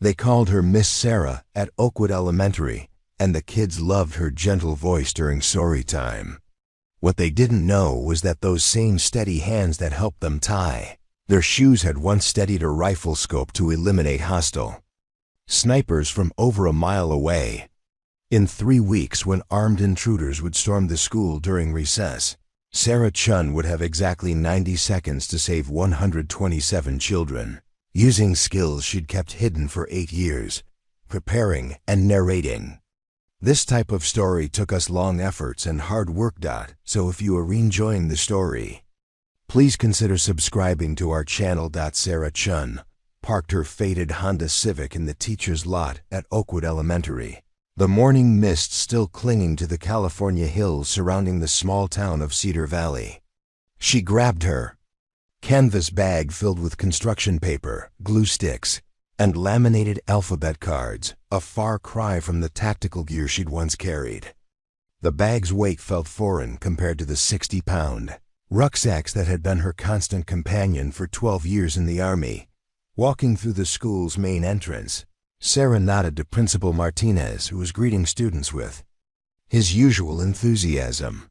They called her Miss Sarah at Oakwood Elementary, and the kids loved her gentle voice during story time. What they didn't know was that those same steady hands that helped them tie their shoes had once steadied a rifle scope to eliminate hostile snipers from over a mile away. In 3 weeks, when armed intruders would storm the school during recess, Sarah Chen would have exactly 90 seconds to save 127 children, using skills she'd kept hidden for 8 years, preparing and narrating. This type of story took us long efforts and hard work. So if you are enjoying the story, please consider subscribing to our channel. Sarah Chen parked her faded Honda Civic in the teacher's lot at Oakwood Elementary, the morning mist still clinging to the California hills surrounding the small town of Cedar Valley. She grabbed her canvas bag filled with construction paper, glue sticks, and laminated alphabet cards, a far cry from the tactical gear she'd once carried. The bag's weight felt foreign compared to the 60-pound rucksacks that had been her constant companion for 12 years in the Army. Walking through the school's main entrance, Sarah nodded to Principal Martinez, who was greeting students with his usual enthusiasm.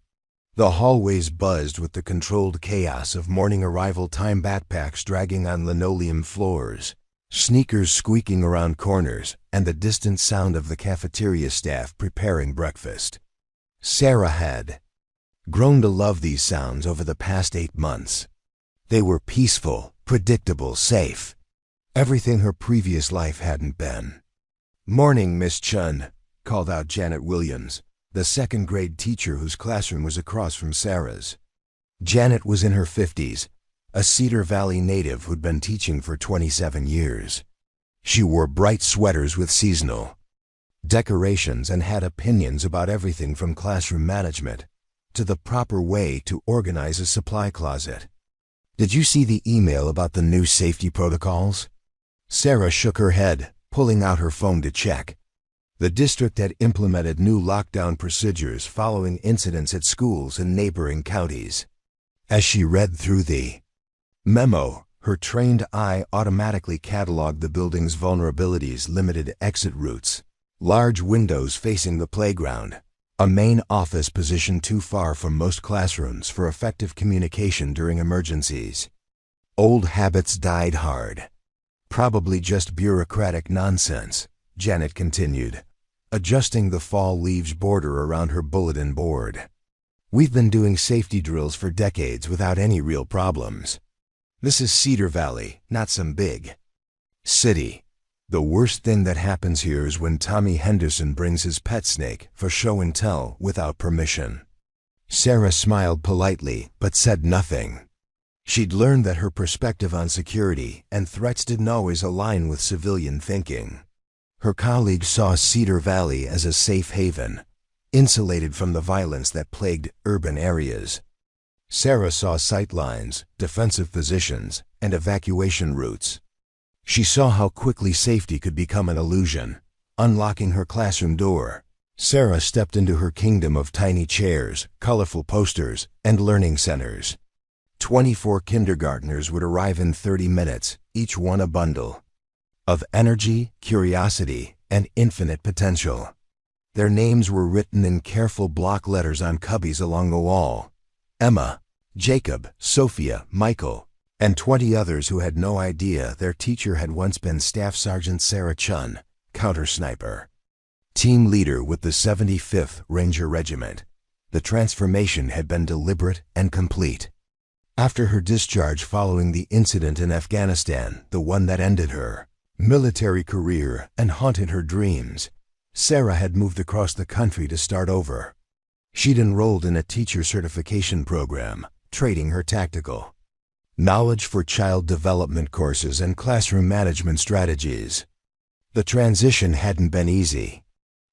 The hallways buzzed with the controlled chaos of morning arrival time, backpacks dragging on linoleum floors, sneakers squeaking around corners, and the distant sound of the cafeteria staff preparing breakfast. Sarah had grown to love these sounds over the past 8 months. They were peaceful, predictable, safe. Everything her previous life hadn't been. "Morning, Miss Chen," called out Janet Williams, the second-grade teacher whose classroom was across from Sarah's. Janet was in her 50s, a Cedar Valley native who'd been teaching for 27 years. She wore bright sweaters with seasonal decorations and had opinions about everything from classroom management to the proper way to organize a supply closet. "Did you see the email about the new safety protocols?" Sarah shook her head, pulling out her phone to check. The district had implemented new lockdown procedures following incidents at schools in neighboring counties. As she read through the memo, her trained eye automatically cataloged the building's vulnerabilities: limited exit routes, large windows facing the playground, a main office position too far from most classrooms for effective communication during emergencies. Old habits died hard. "Probably just bureaucratic nonsense," Janet continued, adjusting the fall leaves border around her bulletin board. "We've been doing safety drills for decades without any real problems. This is Cedar Valley, not some big city. The worst thing that happens here is when Tommy Henderson brings his pet snake for show and tell without permission." Sarah smiled politely but said nothing. She'd learned that her perspective on security and threats didn't always align with civilian thinking. Her colleagues saw Cedar Valley as a safe haven, insulated from the violence that plagued urban areas. Sarah saw sightlines, defensive positions, and evacuation routes. She saw how quickly safety could become an illusion. Unlocking her classroom door, Sarah stepped into her kingdom of tiny chairs, colorful posters, and learning centers. 24 kindergartners would arrive in 30 minutes, each one a bundle of energy, curiosity, and infinite potential. Their names were written in careful block letters on cubbies along the wall: Emma, Jacob, Sophia, Michael, and 20 others who had no idea their teacher had once been Staff Sergeant Sarah Chen, counter-sniper, team leader with the 75th Ranger Regiment. The transformation had been deliberate and complete. After her discharge following the incident in Afghanistan, the one that ended her military career and haunted her dreams, Sarah had moved across the country to start over. She'd enrolled in a teacher certification program, trading her tactical knowledge for child development courses and classroom management strategies. The transition hadn't been easy.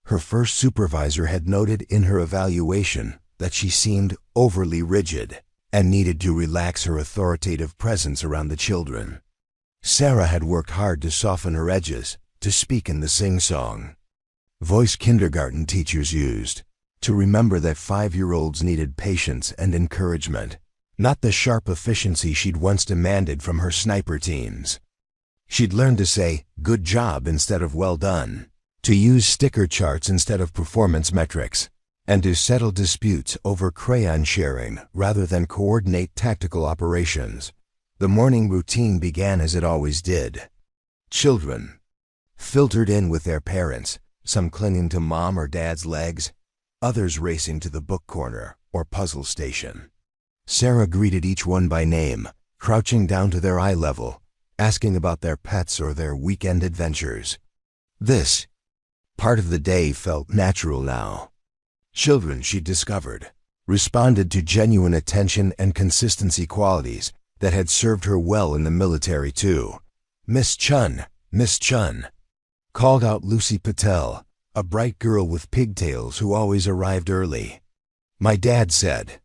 Her first supervisor had noted in her evaluation that she seemed overly rigid and needed to relax her authoritative presence around the children. Sarah had worked hard to soften her edges, to speak in the sing-song voice kindergarten teachers used, to remember that 5-year-olds needed patience and encouragement, not the sharp efficiency she'd once demanded from her sniper teams. She'd learned to say, "good job" instead of "well done," to use sticker charts instead of performance metrics, and to settle disputes over crayon sharing rather than coordinate tactical operations. The morning routine began as it always did. Children filtered in with their parents, some clinging to mom or dad's legs, others racing to the book corner or puzzle station. Sarah greeted each one by name, crouching down to their eye level, asking about their pets or their weekend adventures. This part of the day felt natural now. Children, she discovered, responded to genuine attention and consistency qualities that had served her well in the military too. "Miss Chun, Miss Chun," called out Lucy Patel, a bright girl with pigtails who always arrived early. "My dad said,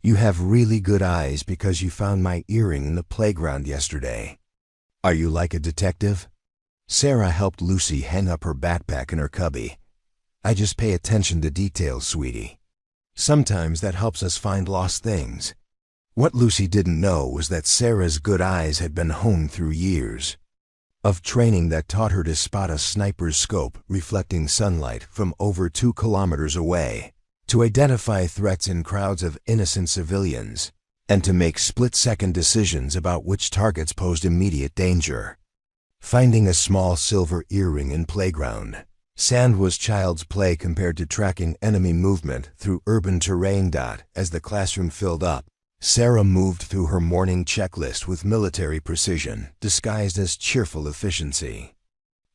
you have really good eyes because you found my earring in the playground yesterday. Are you like a detective?" Sarah helped Lucy hang up her backpack in her cubby. "I just pay attention to details, sweetie. Sometimes that helps us find lost things." What Lucy didn't know was that Sarah's good eyes had been honed through years of training that taught her to spot a sniper's scope reflecting sunlight from over 2 kilometers away, to identify threats in crowds of innocent civilians, and to make split-second decisions about which targets posed immediate danger. Finding a small silver earring in playground sand was child's play compared to tracking enemy movement through urban terrain. As the classroom filled up, Sarah moved through her morning checklist with military precision, disguised as cheerful efficiency.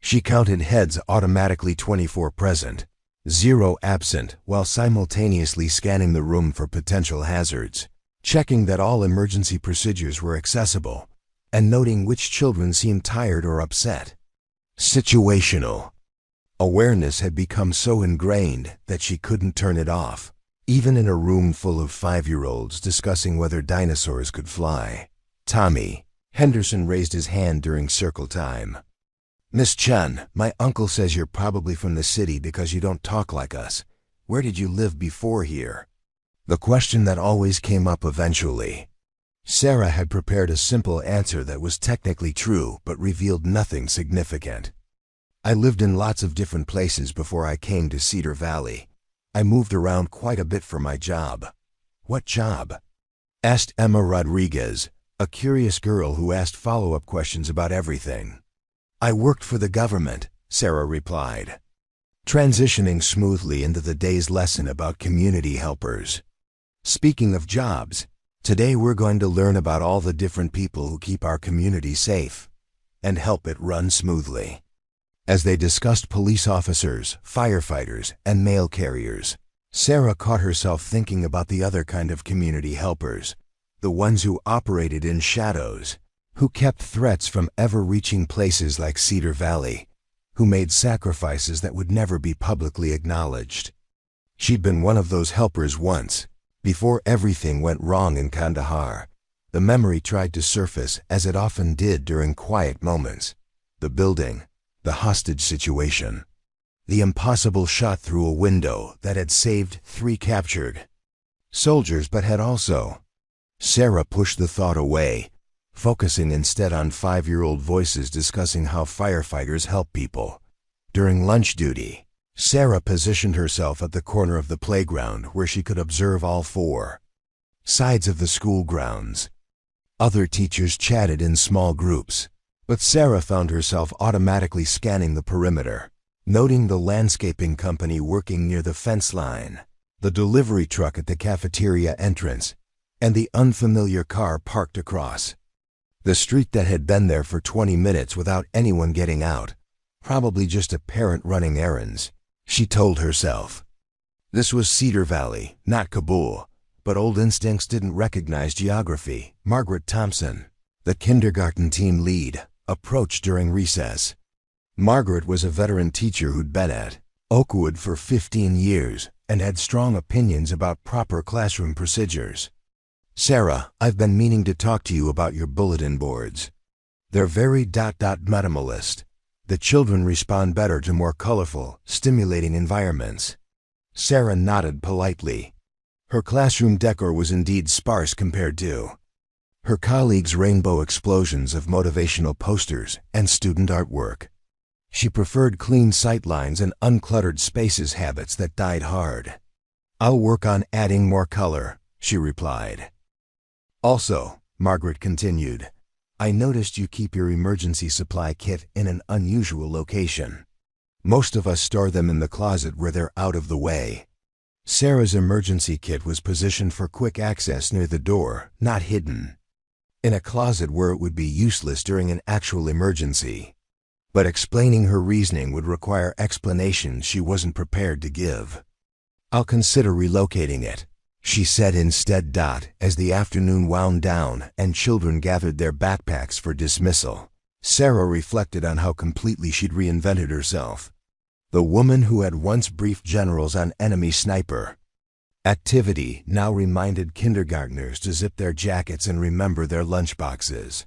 She counted heads automatically, 24 present, 0 absent, while simultaneously scanning the room for potential hazards, checking that all emergency procedures were accessible, and noting which children seemed tired or upset. Situational awareness had become so ingrained that she couldn't turn it off, even in a room full of 5-year-olds discussing whether dinosaurs could fly. "Tommy," Henderson raised his hand during circle time. "Miss Chen, my uncle says you're probably from the city because you don't talk like us. Where did you live before here?" The question that always came up eventually. Sarah had prepared a simple answer that was technically true but revealed nothing significant. "I lived in lots of different places before I came to Cedar Valley. I moved around quite a bit for my job." "What job?" asked Emma Rodriguez, a curious girl who asked follow-up questions about everything. "I worked for the government," Sarah replied, transitioning smoothly into the day's lesson about community helpers. "Speaking of jobs, today we're going to learn about all the different people who keep our community safe and help it run smoothly." As they discussed police officers, firefighters, and mail carriers, Sarah caught herself thinking about the other kind of community helpers, the ones who operated in shadows, who kept threats from ever reaching places like Cedar Valley, who made sacrifices that would never be publicly acknowledged. She'd been one of those helpers once, before everything went wrong in Kandahar. The memory tried to surface, as it often did during quiet moments. The building, the hostage situation, the impossible shot through a window that had saved 3 captured soldiers but had also. Sarah pushed the thought away, focusing instead on 5-year-old voices discussing how firefighters help people. During lunch duty, Sarah positioned herself at the corner of the playground where she could observe all 4 sides of the school grounds. Other teachers chatted in small groups, but Sarah found herself automatically scanning the perimeter, noting the landscaping company working near the fence line, the delivery truck at the cafeteria entrance, and the unfamiliar car parked across the street that had been there for 20 minutes without anyone getting out, probably just a parent running errands, she told herself. This was Cedar Valley, not Kabul, but old instincts didn't recognize geography. Margaret Thompson, the kindergarten team lead, approached during recess. Margaret was a veteran teacher who'd been at Oakwood for 15 years and had strong opinions about proper classroom procedures. "Sarah, I've been meaning to talk to you about your bulletin boards. They're very minimalist. The children respond better to more colorful, stimulating environments." Sarah nodded politely. Her classroom decor was indeed sparse compared to Her colleagues' rainbow explosions of motivational posters and student artwork. She preferred clean sightlines and uncluttered spaces, habits that died hard. "I'll work on adding more color," she replied. "Also," Margaret continued, "I noticed you keep your emergency supply kit in an unusual location. Most of us store them in the closet where they're out of the way." Sarah's emergency kit was positioned for quick access near the door, not hidden in a closet where it would be useless during an actual emergency. But explaining her reasoning would require explanations she wasn't prepared to give. "I'll consider relocating it," she said instead. As the afternoon wound down and children gathered their backpacks for dismissal, Sarah reflected on how completely she'd reinvented herself. The woman who had once briefed generals on enemy sniper activity now reminded kindergartners to zip their jackets and remember their lunchboxes.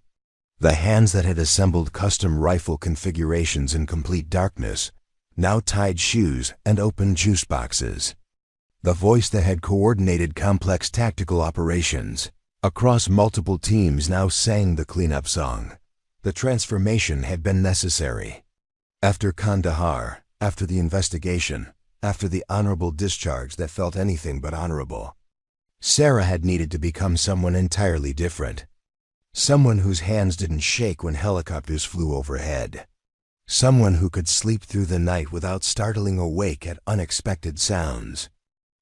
The hands that had assembled custom rifle configurations in complete darkness now tied shoes and opened juice boxes. The voice that had coordinated complex tactical operations across multiple teams now sang the cleanup song. The transformation had been necessary. After Kandahar, after the investigation, after the honorable discharge that felt anything but honorable, Sarah had needed to become someone entirely different. Someone whose hands didn't shake when helicopters flew overhead. Someone who could sleep through the night without startling awake at unexpected sounds.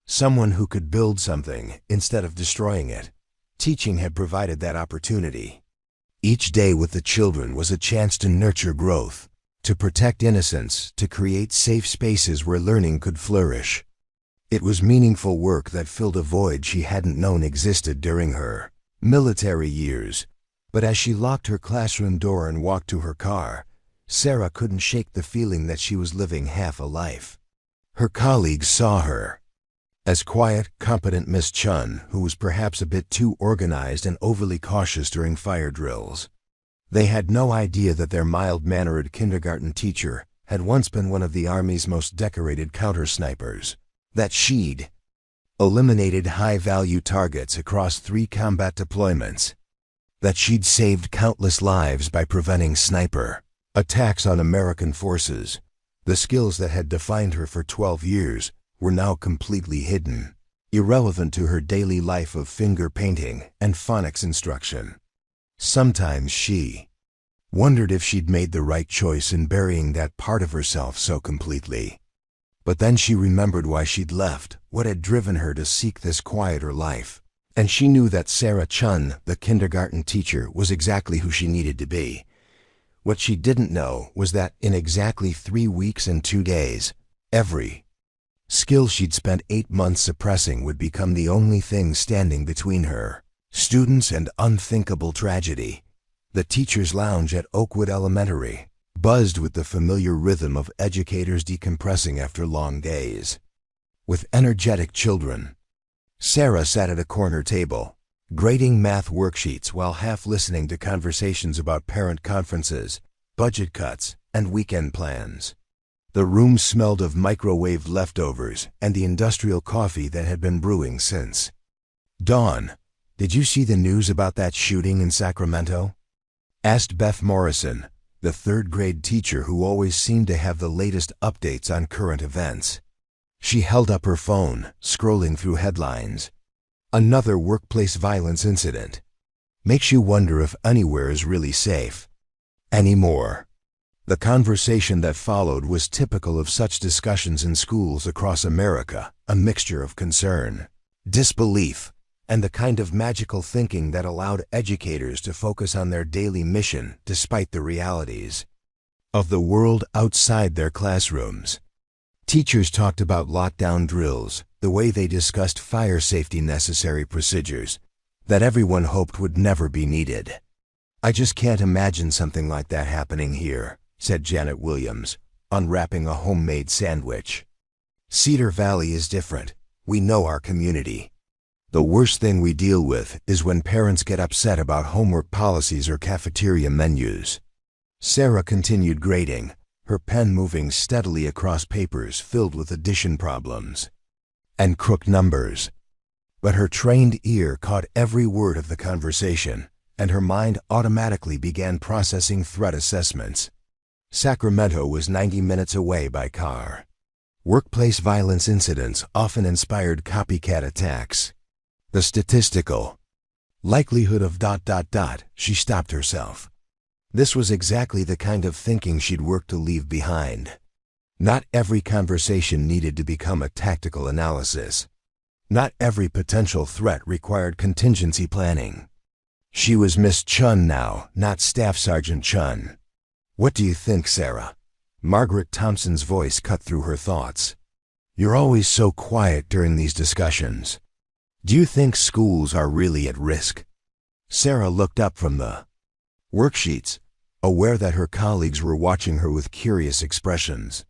Someone who could build something instead of destroying it. Teaching had provided that opportunity. Each day with the children was a chance to nurture growth, to protect innocence, to create safe spaces where learning could flourish. It was meaningful work that filled a void she hadn't known existed during her military years. But as she locked her classroom door and walked to her car, Sarah couldn't shake the feeling that she was living half a life. Her colleagues saw her as quiet, competent Miss Chun, who was perhaps a bit too organized and overly cautious during fire drills. They had no idea that their mild-mannered kindergarten teacher had once been one of the Army's most decorated counter-snipers, that she'd eliminated high-value targets across 3 combat deployments, that she'd saved countless lives by preventing sniper attacks on American forces. The skills that had defined her for 12 years were now completely hidden, irrelevant to her daily life of finger painting and phonics instruction. Sometimes she wondered if she'd made the right choice in burying that part of herself so completely. But then she remembered why she'd left, what had driven her to seek this quieter life, and she knew that Sarah Chun, the kindergarten teacher, was exactly who she needed to be. What she didn't know was that in exactly 3 weeks and 2 days, every skill she'd spent 8 months suppressing would become the only thing standing between her, students, and unthinkable tragedy. The teacher's lounge at Oakwood Elementary buzzed with the familiar rhythm of educators decompressing after long days. With energetic children, Sarah sat at a corner table, grading math worksheets while half listening to conversations about parent conferences, budget cuts, and weekend plans. The room smelled of microwave leftovers and the industrial coffee that had been brewing since dawn. "Did you see the news about that shooting in Sacramento?" asked Beth Morrison, the 3rd-grade teacher who always seemed to have the latest updates on current events. She held up her phone, scrolling through headlines. Another workplace violence incident. Makes you wonder if anywhere is really safe anymore. The conversation that followed was typical of such discussions in schools across America, a mixture of concern, disbelief, and the kind of magical thinking that allowed educators to focus on their daily mission despite the realities of the world outside their classrooms. Teachers talked about lockdown drills, the way they discussed fire safety necessary procedures that everyone hoped would never be needed. "I just can't imagine something like that happening here," said Janet Williams, unwrapping a homemade sandwich. "Cedar Valley is different. We know our community. The worst thing we deal with is when parents get upset about homework policies or cafeteria menus." Sarah continued grading, her pen moving steadily across papers filled with addition problems and crooked numbers. But her trained ear caught every word of the conversation, and her mind automatically began processing threat assessments. Sacramento was 90 minutes away by car. Workplace violence incidents often inspired copycat attacks. The statistical likelihood of ... She stopped herself. This was exactly the kind of thinking she'd worked to leave behind. Not every conversation needed to become a tactical analysis. Not every potential threat required contingency planning. She was Miss Chun now, not Staff Sergeant Chen. "What do you think, Sarah?" Margaret Thompson's voice cut through her thoughts. "You're always so quiet during these discussions. Do you think schools are really at risk?" Sarah looked up from the worksheets, aware that her colleagues were watching her with curious expressions.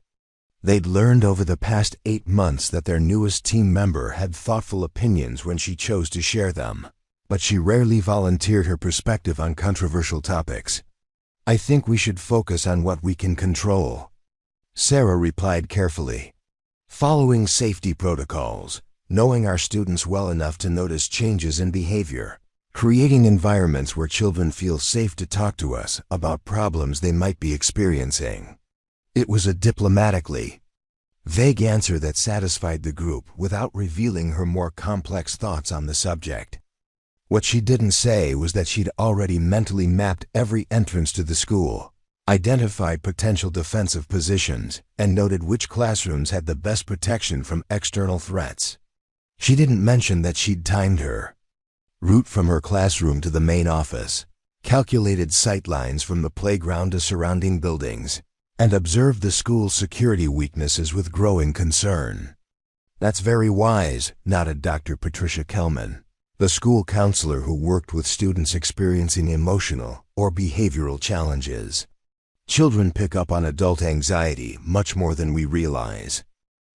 They'd learned over the past 8 months that their newest team member had thoughtful opinions when she chose to share them, but she rarely volunteered her perspective on controversial topics. "I think we should focus on what we can control," Sarah replied carefully. "Following safety protocols, knowing our students well enough to notice changes in behavior, creating environments where children feel safe to talk to us about problems they might be experiencing." It was a diplomatically vague answer that satisfied the group without revealing her more complex thoughts on the subject. What she didn't say was that she'd already mentally mapped every entrance to the school, identified potential defensive positions, and noted which classrooms had the best protection from external threats. She didn't mention that she'd timed her route from her classroom to the main office, calculated sight lines from the playground to surrounding buildings, and observed the school's security weaknesses with growing concern. "That's very wise," nodded Dr. Patricia Kelman, the school counselor who worked with students experiencing emotional or behavioral challenges. "Children pick up on adult anxiety much more than we realize.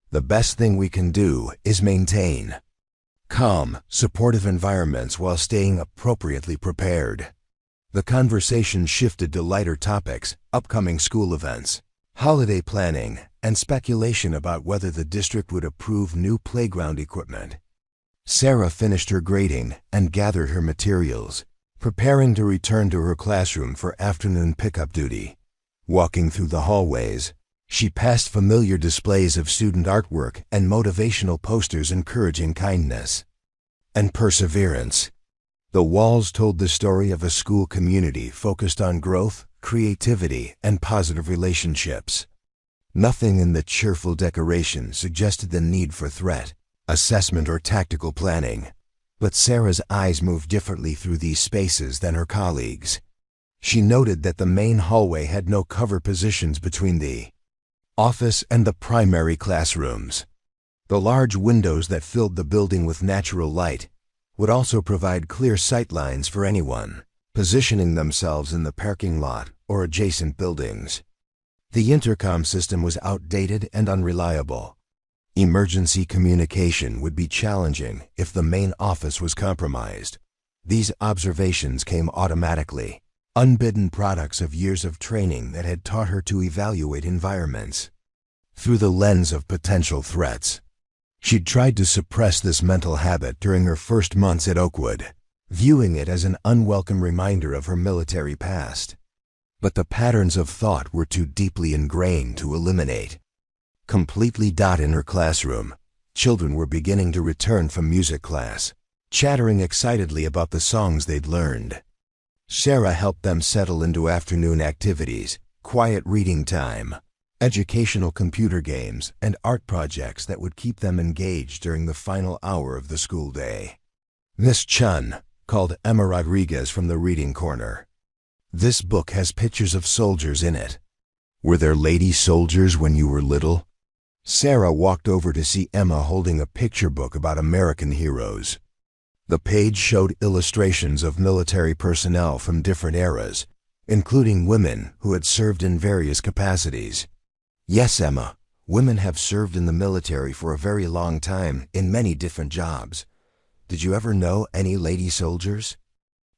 The best thing we can do is maintain calm, supportive environments while staying appropriately prepared." The conversation shifted to lighter topics, upcoming school events, holiday planning, and speculation about whether the district would approve new playground equipment. Sarah finished her grading and gathered her materials, preparing to return to her classroom for afternoon pickup duty. Walking through the hallways, she passed familiar displays of student artwork and motivational posters encouraging kindness and perseverance. The walls told the story of a school community focused on growth, creativity, and positive relationships. Nothing in the cheerful decoration suggested the need for threat assessment or tactical planning, but Sarah's eyes moved differently through these spaces than her colleagues. She noted that the main hallway had no cover positions between the office and the primary classrooms. The large windows that filled the building with natural light would also provide clear sight lines for anyone positioning themselves in the parking lot or adjacent buildings. The intercom system was outdated and unreliable. Emergency communication would be challenging if the main office was compromised. These observations came automatically, unbidden products of years of training that had taught her to evaluate environments through the lens of potential threats. She'd tried to suppress this mental habit during her first months at Oakwood, viewing it as an unwelcome reminder of her military past. But the patterns of thought were too deeply ingrained to eliminate. Completely in her classroom, children were beginning to return from music class, chattering excitedly about the songs they'd learned. Sarah helped them settle into afternoon activities, quiet reading time, educational computer games, and art projects that would keep them engaged during the final hour of the school day. "Miss Chun," called Emma Rodriguez from the reading corner, "this book has pictures of soldiers in it. Were there lady soldiers when you were little?" Sarah walked over to see Emma holding a picture book about American heroes. The page showed illustrations of military personnel from different eras, including women who had served in various capacities. "Yes, Emma, women have served in the military for a very long time in many different jobs. Did you ever know any lady soldiers?"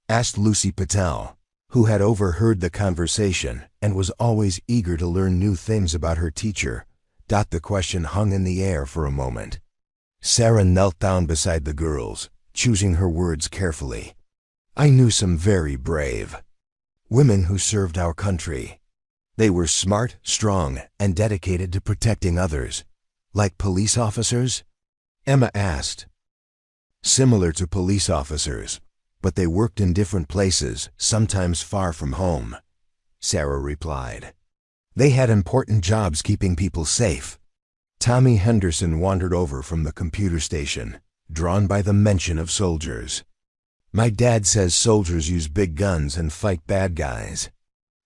asked Lucy Patel, who had overheard the conversation and was always eager to learn new things about her teacher. The question hung in the air for a moment. Sarah knelt down beside the girls, choosing her words carefully. I knew some very brave women who served our country. They were smart, strong, and dedicated to protecting others. Like police officers? Emma asked. Similar to police officers, but they worked in different places, sometimes far from home, Sarah replied. They had important jobs keeping people safe. Tommy Henderson wandered over from the computer station, drawn by the mention of soldiers. My dad says soldiers use big guns and fight bad guys.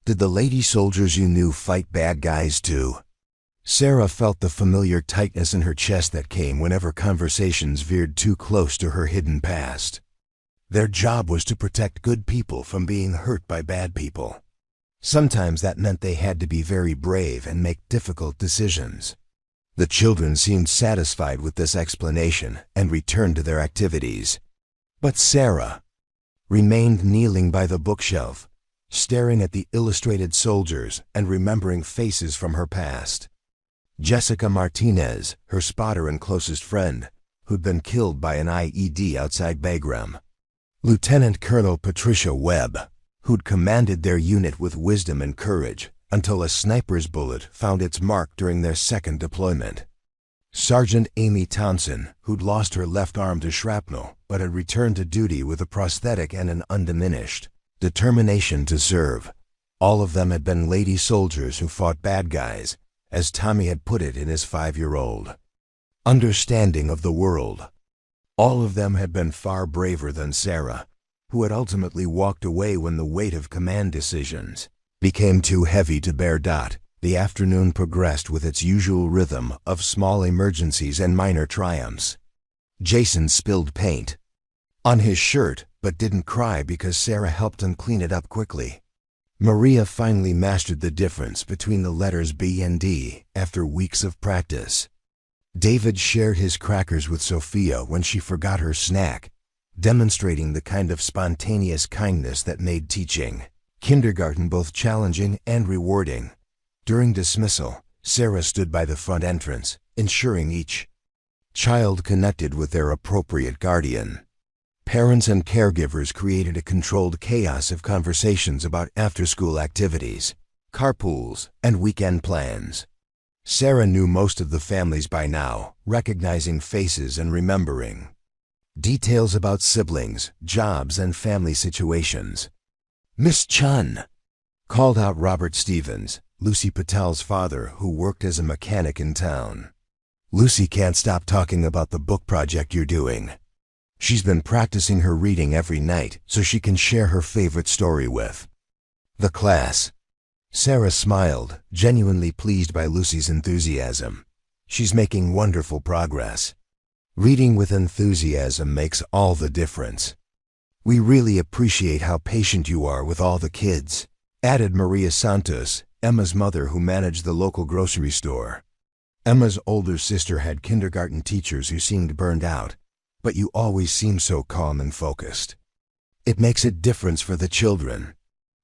Did the lady soldiers you knew fight bad guys too? Sarah felt the familiar tightness in her chest that came whenever conversations veered too close to her hidden past. Their job was to protect good people from being hurt by bad people. Sometimes that meant they had to be very brave and make difficult decisions. The children seemed satisfied with this explanation and returned to their activities. But Sarah remained kneeling by the bookshelf, staring at the illustrated soldiers and remembering faces from her past. Jessica Martinez, her spotter and closest friend, who'd been killed by an IED outside Bagram. Lieutenant Colonel Patricia Webb, who'd commanded their unit with wisdom and courage until a sniper's bullet found its mark during their second deployment. Sergeant Amy Thompson, who'd lost her left arm to shrapnel but had returned to duty with a prosthetic and an undiminished determination to serve. All of them had been lady soldiers who fought bad guys, as Tommy had put it in his 5-year-old understanding of the world. All of them had been far braver than Sarah, who had ultimately walked away when the weight of command decisions became too heavy to bear. The afternoon progressed with its usual rhythm of small emergencies and minor triumphs. Jason spilled paint on his shirt but didn't cry because Sarah helped him clean it up quickly. Maria finally mastered the difference between the letters B and D after weeks of practice. David shared his crackers with Sophia when she forgot her snack, demonstrating the kind of spontaneous kindness that made teaching kindergarten both challenging and rewarding. During dismissal, Sarah stood by the front entrance, ensuring each child connected with their appropriate guardian. Parents and caregivers created a controlled chaos of conversations about after-school activities, carpools, and weekend plans. Sarah knew most of the families by now, recognizing faces and remembering details about siblings, jobs, and family situations. "Miss Chun," called out Robert Stevens, Lucy Patel's father, who worked as a mechanic in town. "Lucy can't stop talking about the book project you're doing. She's been practicing her reading every night so she can share her favorite story with the class." Sarah smiled, genuinely pleased by Lucy's enthusiasm. "She's making wonderful progress. Reading with enthusiasm makes all the difference. We really appreciate how patient you are with all the kids," added Maria Santos, Emma's mother who managed the local grocery store. Emma's older sister had kindergarten teachers who seemed burned out, but you always seem so calm and focused. It makes a difference for the children.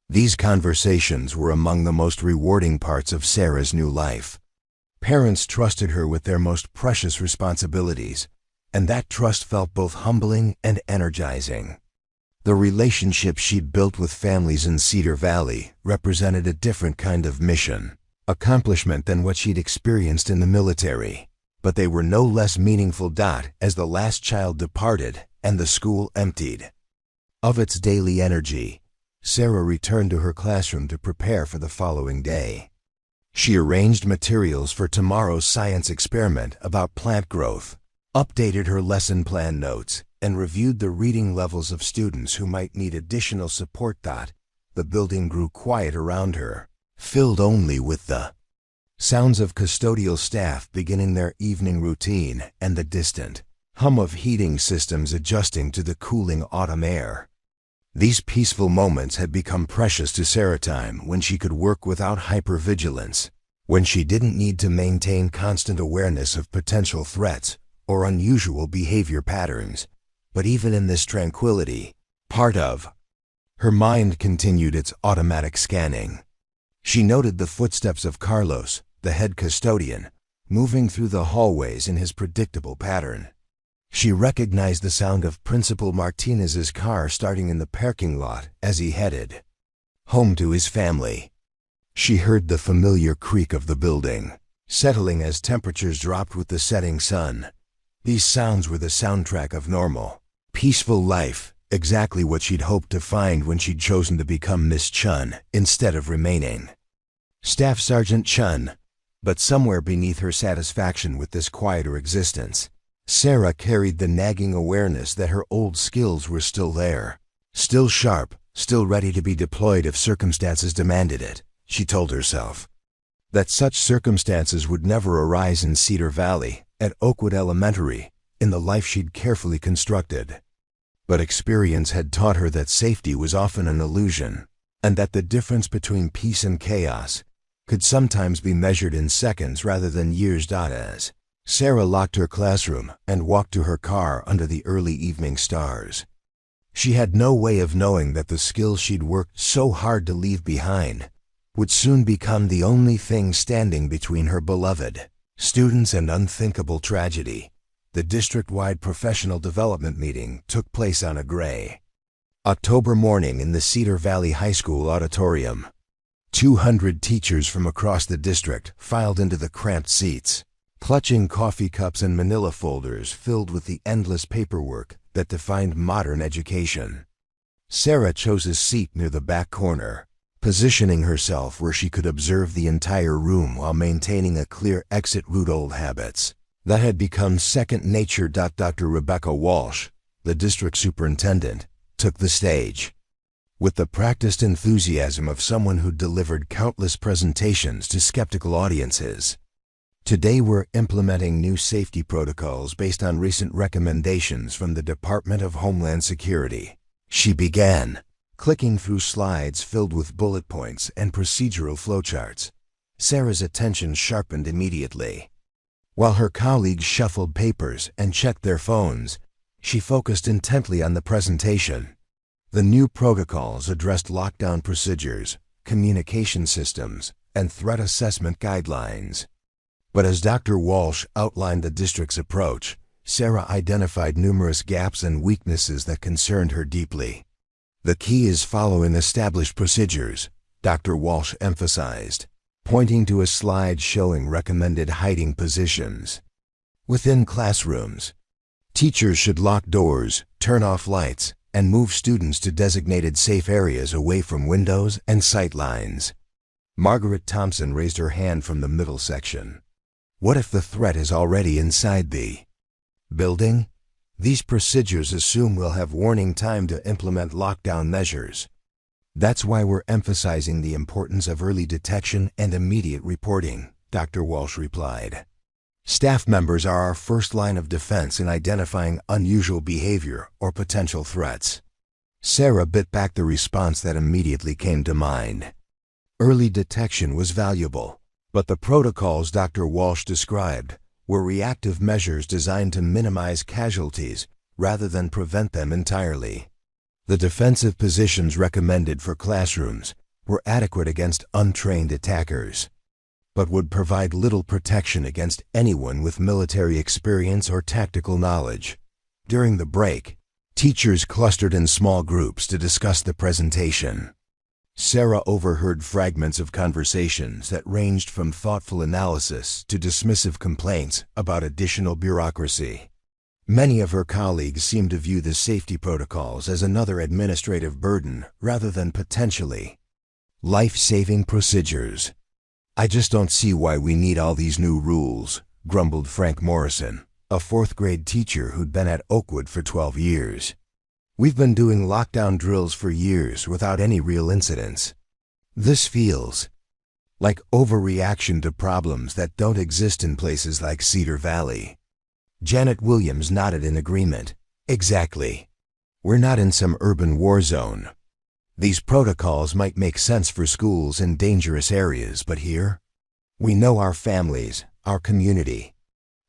These conversations were among the most rewarding parts of Sarah's new life. Parents trusted her with their most precious responsibilities, and that trust felt both humbling and energizing. The relationship she'd built with families in Cedar Valley represented a different kind of mission, accomplishment than what she'd experienced in the military. But they were no less meaningful. As the last child departed and the school emptied of its daily energy, Sarah returned to her classroom to prepare for the following day. She arranged materials for tomorrow's science experiment about plant growth, updated her lesson plan notes, and reviewed the reading levels of students who might need additional support. The building grew quiet around her, filled only with the sounds of custodial staff beginning their evening routine and the distant hum of heating systems adjusting to the cooling autumn air. These peaceful moments had become precious to Sarah, time when she could work without hypervigilance, when she didn't need to maintain constant awareness of potential threats or unusual behavior patterns. But even in this tranquility, part of her mind continued its automatic scanning. She noted the footsteps of Carlos, the head custodian, moving through the hallways in his predictable pattern. She recognized the sound of Principal Martinez's car starting in the parking lot as he headed home to his family. She heard the familiar creak of the building, settling as temperatures dropped with the setting sun. These sounds were the soundtrack of normal, peaceful life, exactly what she'd hoped to find when she'd chosen to become Miss Chun instead of remaining Staff Sergeant Chen. But somewhere beneath her satisfaction with this quieter existence, Sarah carried the nagging awareness that her old skills were still there, still sharp, still ready to be deployed if circumstances demanded it. She told herself that such circumstances would never arise in Cedar Valley, at Oakwood Elementary, in the life she'd carefully constructed. But experience had taught her that safety was often an illusion, and that the difference between peace and chaos could sometimes be measured in seconds rather than years. As Sarah locked her classroom and walked to her car under the early evening stars, she had no way of knowing that the skills she'd worked so hard to leave behind would soon become the only thing standing between her beloved students and unthinkable tragedy. The district-wide professional development meeting took place on a gray October morning in the Cedar Valley High School auditorium. 200 teachers from across the district filed into the cramped seats, clutching coffee cups and manila folders filled with the endless paperwork that defined modern education. Sarah chose a seat near the back corner, positioning herself where she could observe the entire room while maintaining a clear exit route. Old habits that had become second nature. Dr. Rebecca Walsh, the district superintendent, took the stage. With the practiced enthusiasm of someone who delivered countless presentations to skeptical audiences. Today we're implementing new safety protocols based on recent recommendations from the Department of Homeland Security, she began, clicking through slides filled with bullet points and procedural flowcharts. Sarah's attention sharpened immediately. While her colleagues shuffled papers and checked their phones, she focused intently on the presentation. The new protocols addressed lockdown procedures, communication systems, and threat assessment guidelines. But as Dr. Walsh outlined the district's approach, Sarah identified numerous gaps and weaknesses that concerned her deeply. The key is following established procedures, Dr. Walsh emphasized, pointing to a slide showing recommended hiding positions. Within classrooms, teachers should lock doors, turn off lights, and move students to designated safe areas away from windows and sight lines. Margaret Thompson raised her hand from the middle section. What if the threat is already inside the building? These procedures assume we'll have warning time to implement lockdown measures. That's why we're emphasizing the importance of early detection and immediate reporting, Dr. Walsh replied. Staff members are our first line of defense in identifying unusual behavior or potential threats. Sarah bit back the response that immediately came to mind. Early detection was valuable, but the protocols Dr. Walsh described were reactive measures designed to minimize casualties rather than prevent them entirely. The defensive positions recommended for classrooms were adequate against untrained attackers, but would provide little protection against anyone with military experience or tactical knowledge. During the break, teachers clustered in small groups to discuss the presentation. Sarah overheard fragments of conversations that ranged from thoughtful analysis to dismissive complaints about additional bureaucracy. Many of her colleagues seemed to view the safety protocols as another administrative burden rather than potentially life-saving procedures. I just don't see why we need all these new rules, grumbled Frank Morrison, a fourth-grade teacher who'd been at Oakwood for 12 years. We've been doing lockdown drills for years without any real incidents. This feels like overreaction to problems that don't exist in places like Cedar Valley. Janet Williams nodded in agreement. Exactly. We're not in some urban war zone. These protocols might make sense for schools in dangerous areas, but here, we know our families, our community.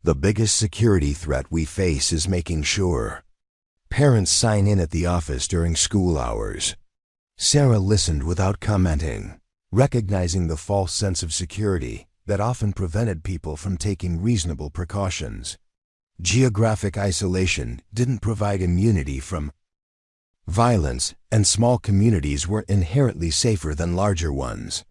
The biggest security threat we face is making sure parents sign in at the office during school hours. Sarah listened without commenting, recognizing the false sense of security that often prevented people from taking reasonable precautions. Geographic isolation didn't provide immunity from violence, and small communities were inherently safer than larger ones.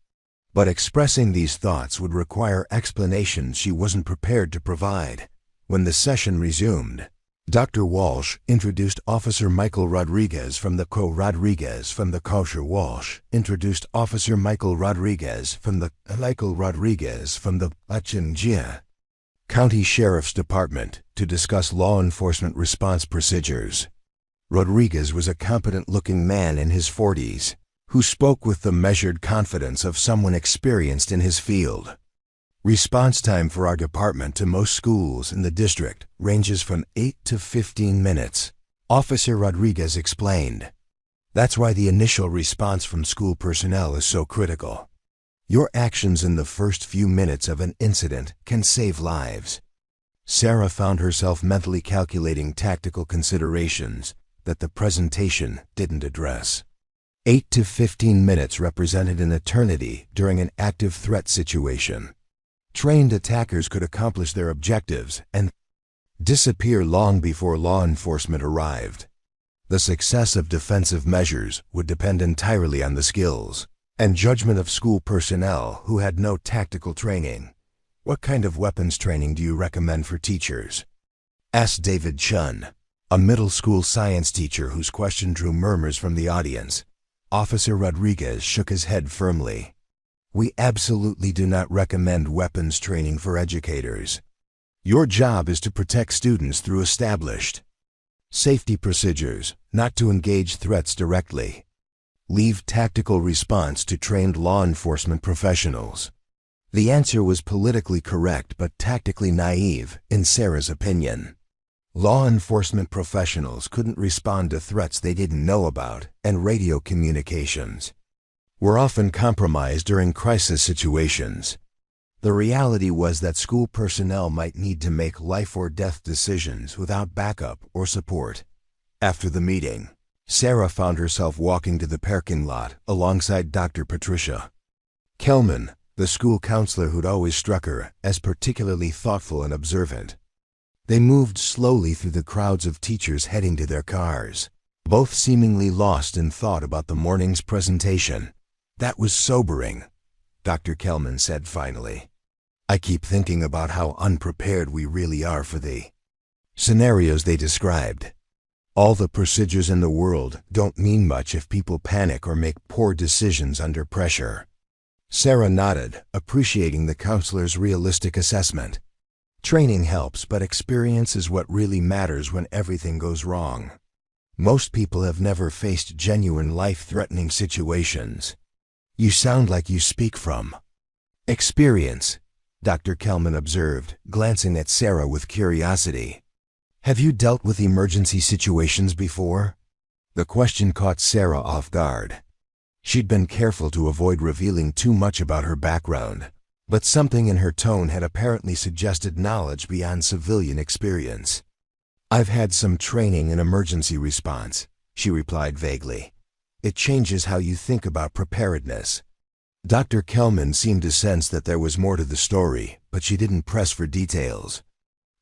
But expressing these thoughts would require explanations she wasn't prepared to provide. When the session resumed, Dr. Walsh introduced Officer Michael Rodriguez from the Kosher Walsh introduced Officer Michael Rodriguez from the Achinjia County Sheriff's Department to discuss law enforcement response procedures. Rodriguez was a competent-looking man in his 40s who spoke with the measured confidence of someone experienced in his field. Response time for our department to most schools in the district ranges from 8 to 15 minutes, Officer Rodriguez explained. That's why the initial response from school personnel is so critical. Your actions in the first few minutes of an incident can save lives. Sarah found herself mentally calculating tactical considerations that the presentation didn't address. 8 to 15 minutes represented an eternity during an active threat situation. Trained attackers could accomplish their objectives and disappear long before law enforcement arrived. The success of defensive measures would depend entirely on the skills and judgment of school personnel who had no tactical training. What kind of weapons training do you recommend for teachers? Asked David Chun, a middle school science teacher whose question drew murmurs from the audience. Officer Rodriguez shook his head firmly. We absolutely do not recommend weapons training for educators. Your job is to protect students through established safety procedures, not to engage threats directly. Leave tactical response to trained law enforcement professionals. The answer was politically correct but tactically naive, in Sarah's opinion. Law enforcement professionals couldn't respond to threats they didn't know about, and radio communications were often compromised during crisis situations. The reality was that school personnel might need to make life-or-death decisions without backup or support. After the meeting, Sarah found herself walking to the parking lot alongside Dr. Patricia Kelman, the school counselor who'd always struck her as particularly thoughtful and observant. They moved slowly through the crowds of teachers heading to their cars, both seemingly lost in thought about the morning's presentation. That was sobering, Dr. Kelman said finally. I keep thinking about how unprepared we really are for the scenarios they described. All the procedures in the world don't mean much if people panic or make poor decisions under pressure. Sarah nodded, appreciating the counselor's realistic assessment. Training helps, but experience is what really matters when everything goes wrong. Most people have never faced genuine life-threatening situations. You sound like you speak from experience, Dr. Kelman observed, glancing at Sarah with curiosity. Have you dealt with emergency situations before? The question caught Sarah off guard. She'd been careful to avoid revealing too much about her background, but something in her tone had apparently suggested knowledge beyond civilian experience. I've had some training in emergency response, she replied vaguely. It changes how you think about preparedness. Dr. Kelman seemed to sense that there was more to the story, but she didn't press for details.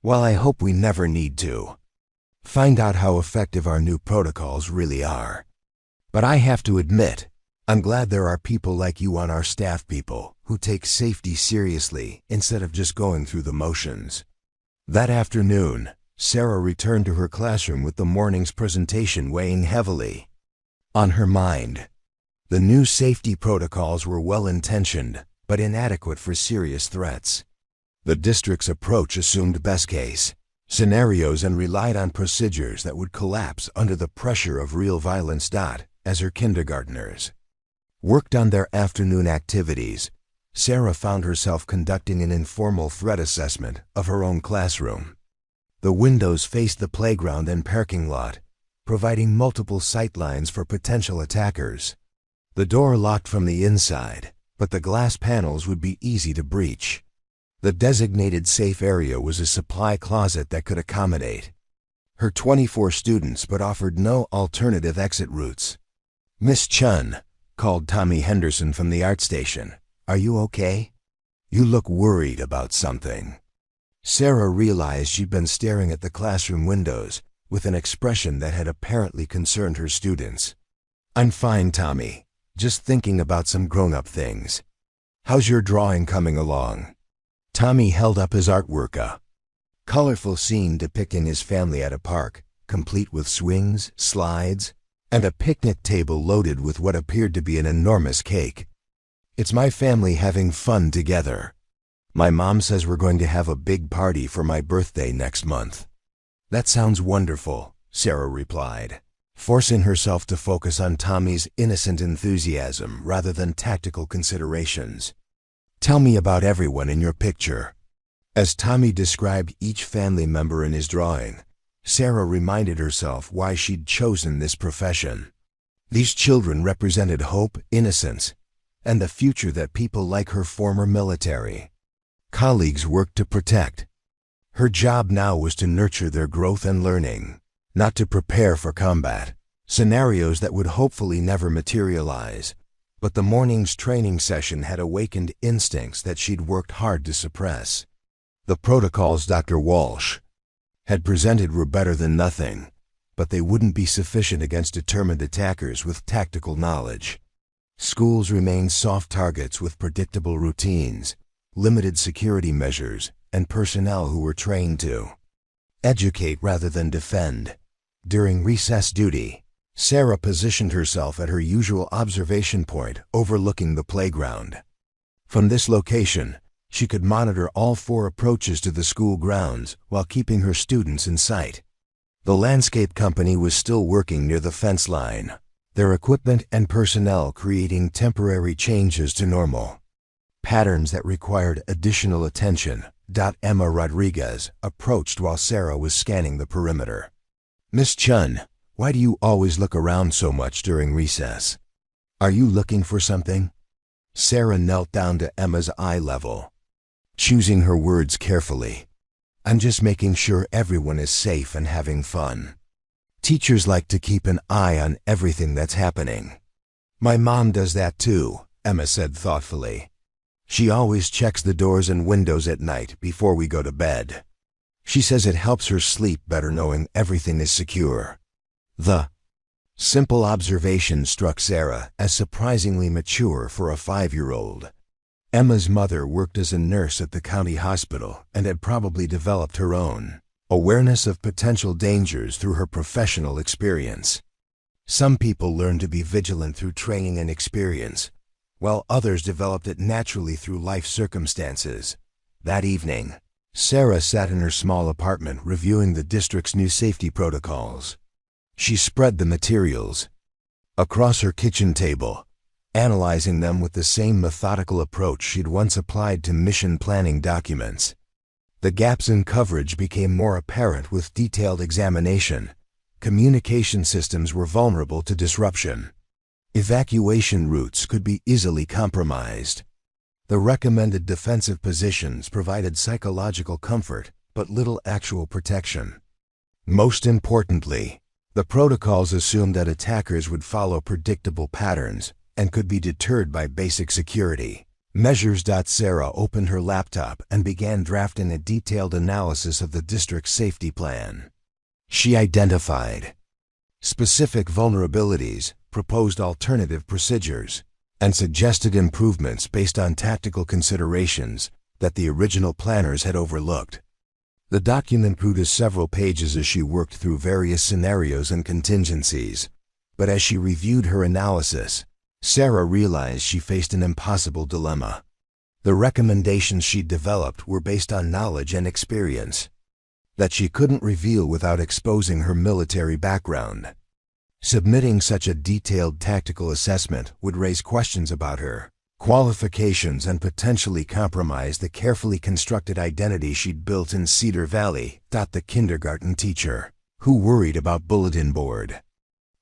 Well, I hope we never need to find out how effective our new protocols really are. But I have to admit, I'm glad there are people like you on our staff, people who take safety seriously instead of just going through the motions. That afternoon, Sarah returned to her classroom with the morning's presentation weighing heavily on her mind. The new safety protocols were well-intentioned, but inadequate for serious threats. The district's approach assumed best-case scenarios and relied on procedures that would collapse under the pressure of real violence. As her kindergartners worked on their afternoon activities, Sarah found herself conducting an informal threat assessment of her own classroom. The windows faced the playground and parking lot, providing multiple sightlines for potential attackers. The door locked from the inside, but the glass panels would be easy to breach. The designated safe area was a supply closet that could accommodate her 24 students but offered no alternative exit routes. Miss Chun, called Tommy Henderson from the art station. Are you okay? You look worried about something. Sarah realized she'd been staring at the classroom windows with an expression that had apparently concerned her students. "I'm fine, Tommy. Just thinking about some grown-up things. How's your drawing coming along?" Tommy held up his artwork, a colorful scene depicting his family at a park, complete with swings, slides, and a picnic table loaded with what appeared to be an enormous cake. "It's my family having fun together. My mom says we're going to have a big party for my birthday next month." "That sounds wonderful," Sarah replied, forcing herself to focus on Tommy's innocent enthusiasm rather than tactical considerations. "Tell me about everyone in your picture." As Tommy described each family member in his drawing, Sarah reminded herself why she'd chosen this profession. These children represented hope, innocence, and the future that people like her former military colleagues worked to protect. Her job now was to nurture their growth and learning, not to prepare for combat, scenarios that would hopefully never materialize. But the morning's training session had awakened instincts that she'd worked hard to suppress. The protocols Dr. Walsh had presented were better than nothing, but they wouldn't be sufficient against determined attackers with tactical knowledge. Schools remained soft targets with predictable routines, limited security measures, and personnel who were trained to educate rather than defend. During recess duty, Sarah positioned herself at her usual observation point overlooking the playground. From this location, she could monitor all 4 approaches to the school grounds while keeping her students in sight. The landscape company was still working near the fence line, their equipment and personnel creating temporary changes to normal patterns that required additional attention. Emma Rodriguez approached while Sarah was scanning the perimeter. "Miss Chen, why do you always look around so much during recess? Are you looking for something?" Sarah knelt down to Emma's eye level, choosing her words carefully. "I'm just making sure everyone is safe and having fun. Teachers like to keep an eye on everything that's happening." "My mom does that too," Emma said thoughtfully. "She always checks the doors and windows at night before we go to bed. She says it helps her sleep better knowing everything is secure." The simple observation struck Sarah as surprisingly mature for a 5-year-old. Emma's mother worked as a nurse at the county hospital and had probably developed her own awareness of potential dangers through her professional experience. Some people learn to be vigilant through training and experience, while others developed it naturally through life circumstances. That evening, Sarah sat in her small apartment reviewing the district's new safety protocols. She spread the materials across her kitchen table, analyzing them with the same methodical approach she'd once applied to mission planning documents. The gaps in coverage became more apparent with detailed examination. Communication systems were vulnerable to disruption. Evacuation routes could be easily compromised. The recommended defensive positions provided psychological comfort, but little actual protection. Most importantly, the protocols assumed that attackers would follow predictable patterns and could be deterred by basic security measures. Sarah opened her laptop and began drafting a detailed analysis of the district's safety plan. She identified specific vulnerabilities, proposed alternative procedures, and suggested improvements based on tactical considerations that the original planners had overlooked. The document grew to several pages as she worked through various scenarios and contingencies, but as she reviewed her analysis, Sarah realized she faced an impossible dilemma. The recommendations she'd developed were based on knowledge and experience that she couldn't reveal without exposing her military background. Submitting such a detailed tactical assessment would raise questions about her qualifications and potentially compromise the carefully constructed identity she'd built in Cedar Valley. The kindergarten teacher, who worried about bulletin board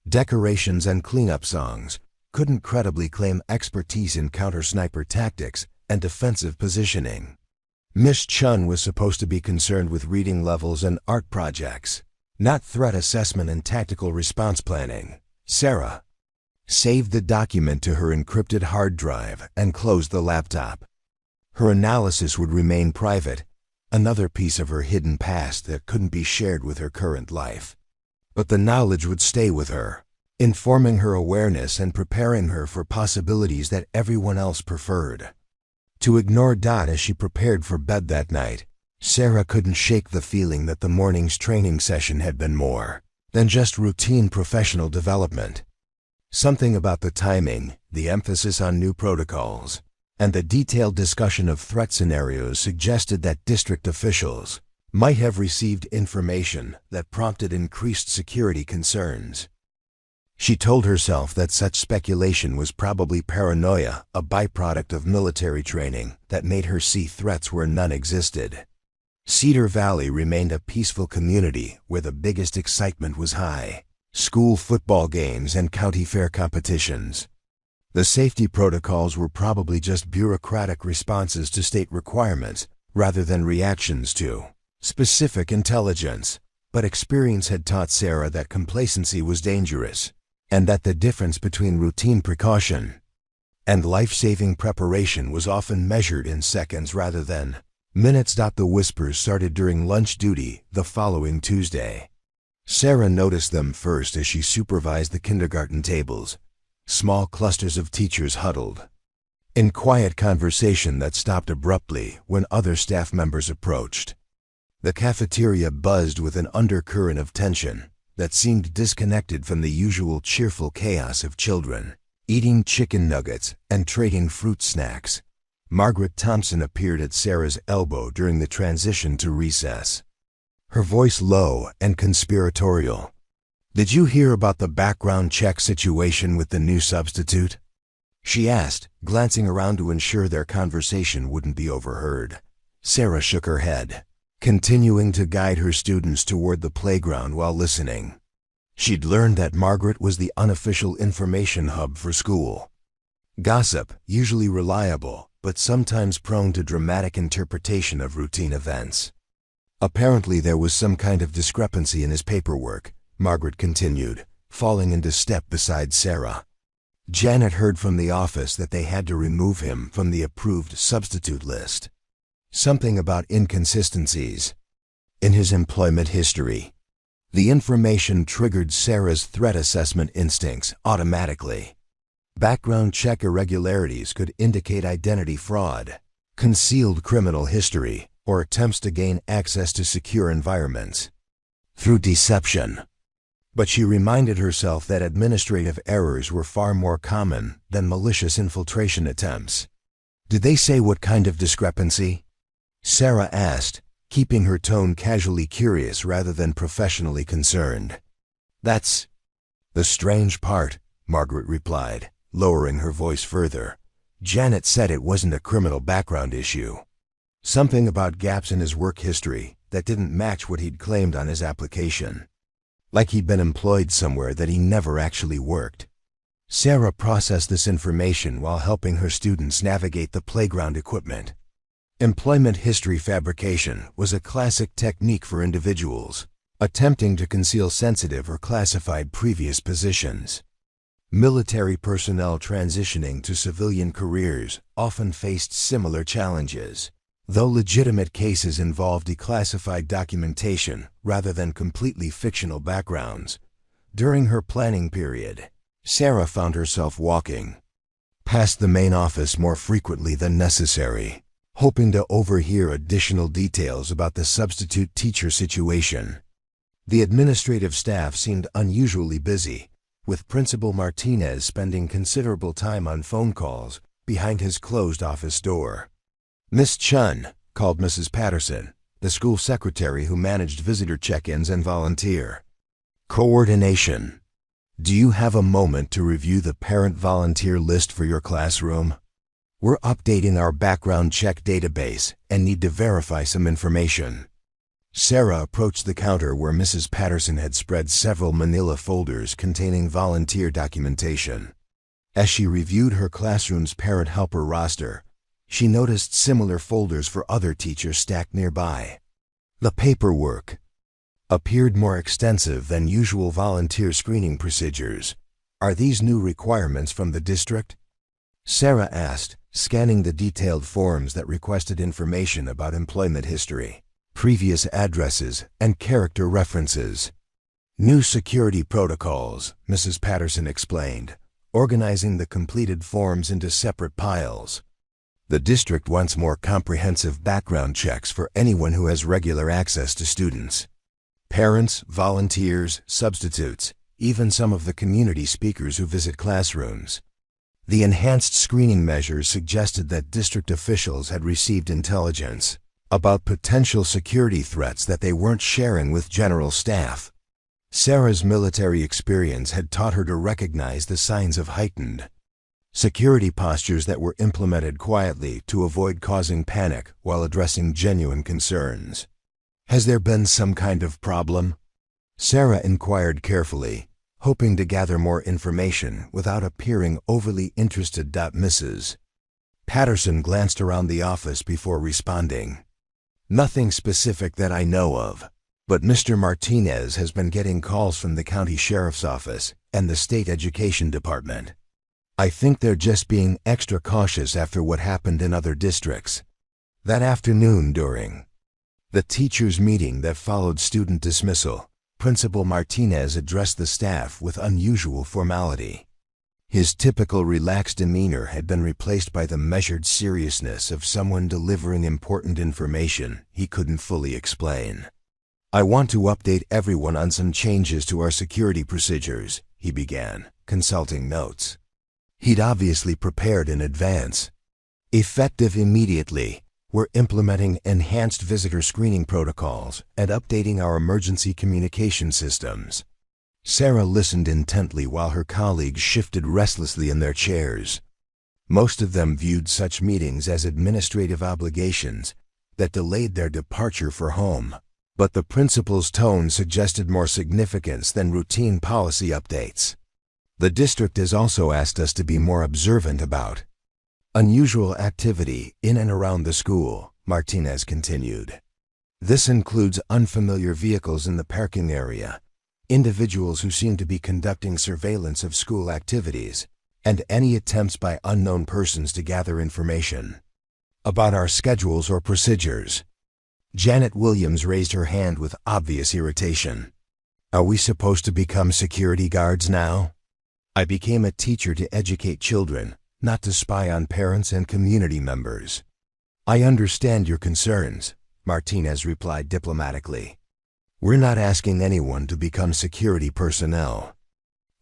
decorations and cleanup songs, couldn't credibly claim expertise in counter-sniper tactics and defensive positioning. Miss Chun was supposed to be concerned with reading levels and art projects, not threat assessment and tactical response planning. Sarah saved the document to her encrypted hard drive and closed the laptop. Her analysis would remain private, another piece of her hidden past that couldn't be shared with her current life. But the knowledge would stay with her, informing her awareness and preparing her for possibilities that everyone else preferred. To ignore Dot as she prepared for bed that night, Sarah couldn't shake the feeling that the morning's training session had been more than just routine professional development. Something about the timing, the emphasis on new protocols, and the detailed discussion of threat scenarios suggested that district officials might have received information that prompted increased security concerns. She told herself that such speculation was probably paranoia, a byproduct of military training that made her see threats where none existed. Cedar Valley remained a peaceful community where the biggest excitement was high: school football games and county fair competitions. The safety protocols were probably just bureaucratic responses to state requirements rather than reactions to specific intelligence. But experience had taught Sarah that complacency was dangerous, and that the difference between routine precaution and life-saving preparation was often measured in seconds rather than minutes. The whispers started during lunch duty the following Tuesday. Sarah noticed them first as she supervised the kindergarten tables. Small clusters of teachers huddled in quiet conversation that stopped abruptly when other staff members approached. The cafeteria buzzed with an undercurrent of tension that seemed disconnected from the usual cheerful chaos of children eating chicken nuggets and trading fruit snacks. Margaret Thompson appeared at Sarah's elbow during the transition to recess, her voice low and conspiratorial. "Did you hear about the background check situation with the new substitute?" she asked, glancing around to ensure their conversation wouldn't be overheard. Sarah shook her head, continuing to guide her students toward the playground while listening. She'd learned that Margaret was the unofficial information hub for school. Gossip, usually reliable, but sometimes prone to dramatic interpretation of routine events. Apparently there was some kind of discrepancy in his paperwork, Margaret continued, falling into step beside Sarah. Janet heard from the office that they had to remove him from the approved substitute list. Something about inconsistencies in his employment history. The information triggered Sarah's threat assessment instincts automatically. Background check irregularities could indicate identity fraud, concealed criminal history, or attempts to gain access to secure environments through deception. But she reminded herself that administrative errors were far more common than malicious infiltration attempts. "Did they say what kind of discrepancy?" Sarah asked, keeping her tone casually curious rather than professionally concerned. "That's the strange part," Margaret replied, lowering her voice further. "Janet said it wasn't a criminal background issue. Something about gaps in his work history that didn't match what he'd claimed on his application. Like he'd been employed somewhere that he never actually worked." Sarah processed this information while helping her students navigate the playground equipment. Employment history fabrication was a classic technique for individuals attempting to conceal sensitive or classified previous positions. Military personnel transitioning to civilian careers often faced similar challenges, though legitimate cases involved declassified documentation rather than completely fictional backgrounds. During her planning period, Sarah found herself walking past the main office more frequently than necessary, hoping to overhear additional details about the substitute teacher situation. The administrative staff seemed unusually busy, with Principal Martinez spending considerable time on phone calls behind his closed office door. "Miss Chen," called Mrs. Patterson, the school secretary who managed visitor check-ins and volunteer coordination. "Do you have a moment to review the parent volunteer list for your classroom? We're updating our background check database and need to verify some information." Sarah approached the counter where Mrs. Patterson had spread several manila folders containing volunteer documentation. As she reviewed her classroom's parent-helper roster, she noticed similar folders for other teachers stacked nearby. The paperwork appeared more extensive than usual volunteer screening procedures. "Are these new requirements from the district?" Sarah asked, scanning the detailed forms that requested information about employment history, previous addresses, and character references. New security protocols, Mrs. Patterson explained, organizing the completed forms into separate piles. The district wants more comprehensive background checks for anyone who has regular access to students. Parents, volunteers, substitutes, even some of the community speakers who visit classrooms. The enhanced screening measures suggested that district officials had received intelligence about potential security threats that they weren't sharing with general staff. Sarah's military experience had taught her to recognize the signs of heightened security postures that were implemented quietly to avoid causing panic while addressing genuine concerns. "Has there been some kind of problem?" Sarah inquired carefully, hoping to gather more information without appearing overly interested. Mrs. Patterson glanced around the office before responding. "Nothing specific that I know of, but Mr. Martinez has been getting calls from the county sheriff's office and the state education department. I think they're just being extra cautious after what happened in other districts." That afternoon during the teachers' meeting that followed student dismissal, Principal Martinez addressed the staff with unusual formality. His typical relaxed demeanor had been replaced by the measured seriousness of someone delivering important information he couldn't fully explain. "I want to update everyone on some changes to our security procedures," he began, consulting notes he'd obviously prepared in advance. "Effective immediately, we're implementing enhanced visitor screening protocols and updating our emergency communication systems." Sarah listened intently while her colleagues shifted restlessly in their chairs. Most of them viewed such meetings as administrative obligations that delayed their departure for home, but the principal's tone suggested more significance than routine policy updates. "The district has also asked us to be more observant about unusual activity in and around the school," Martinez continued. "This includes unfamiliar vehicles in the parking area, individuals who seem to be conducting surveillance of school activities, and any attempts by unknown persons to gather information about our schedules or procedures." Janet Williams raised her hand with obvious irritation. "Are we supposed to become security guards now? I became a teacher to educate children, not to spy on parents and community members." "I understand your concerns," Martinez replied diplomatically. "We're not asking anyone to become security personnel.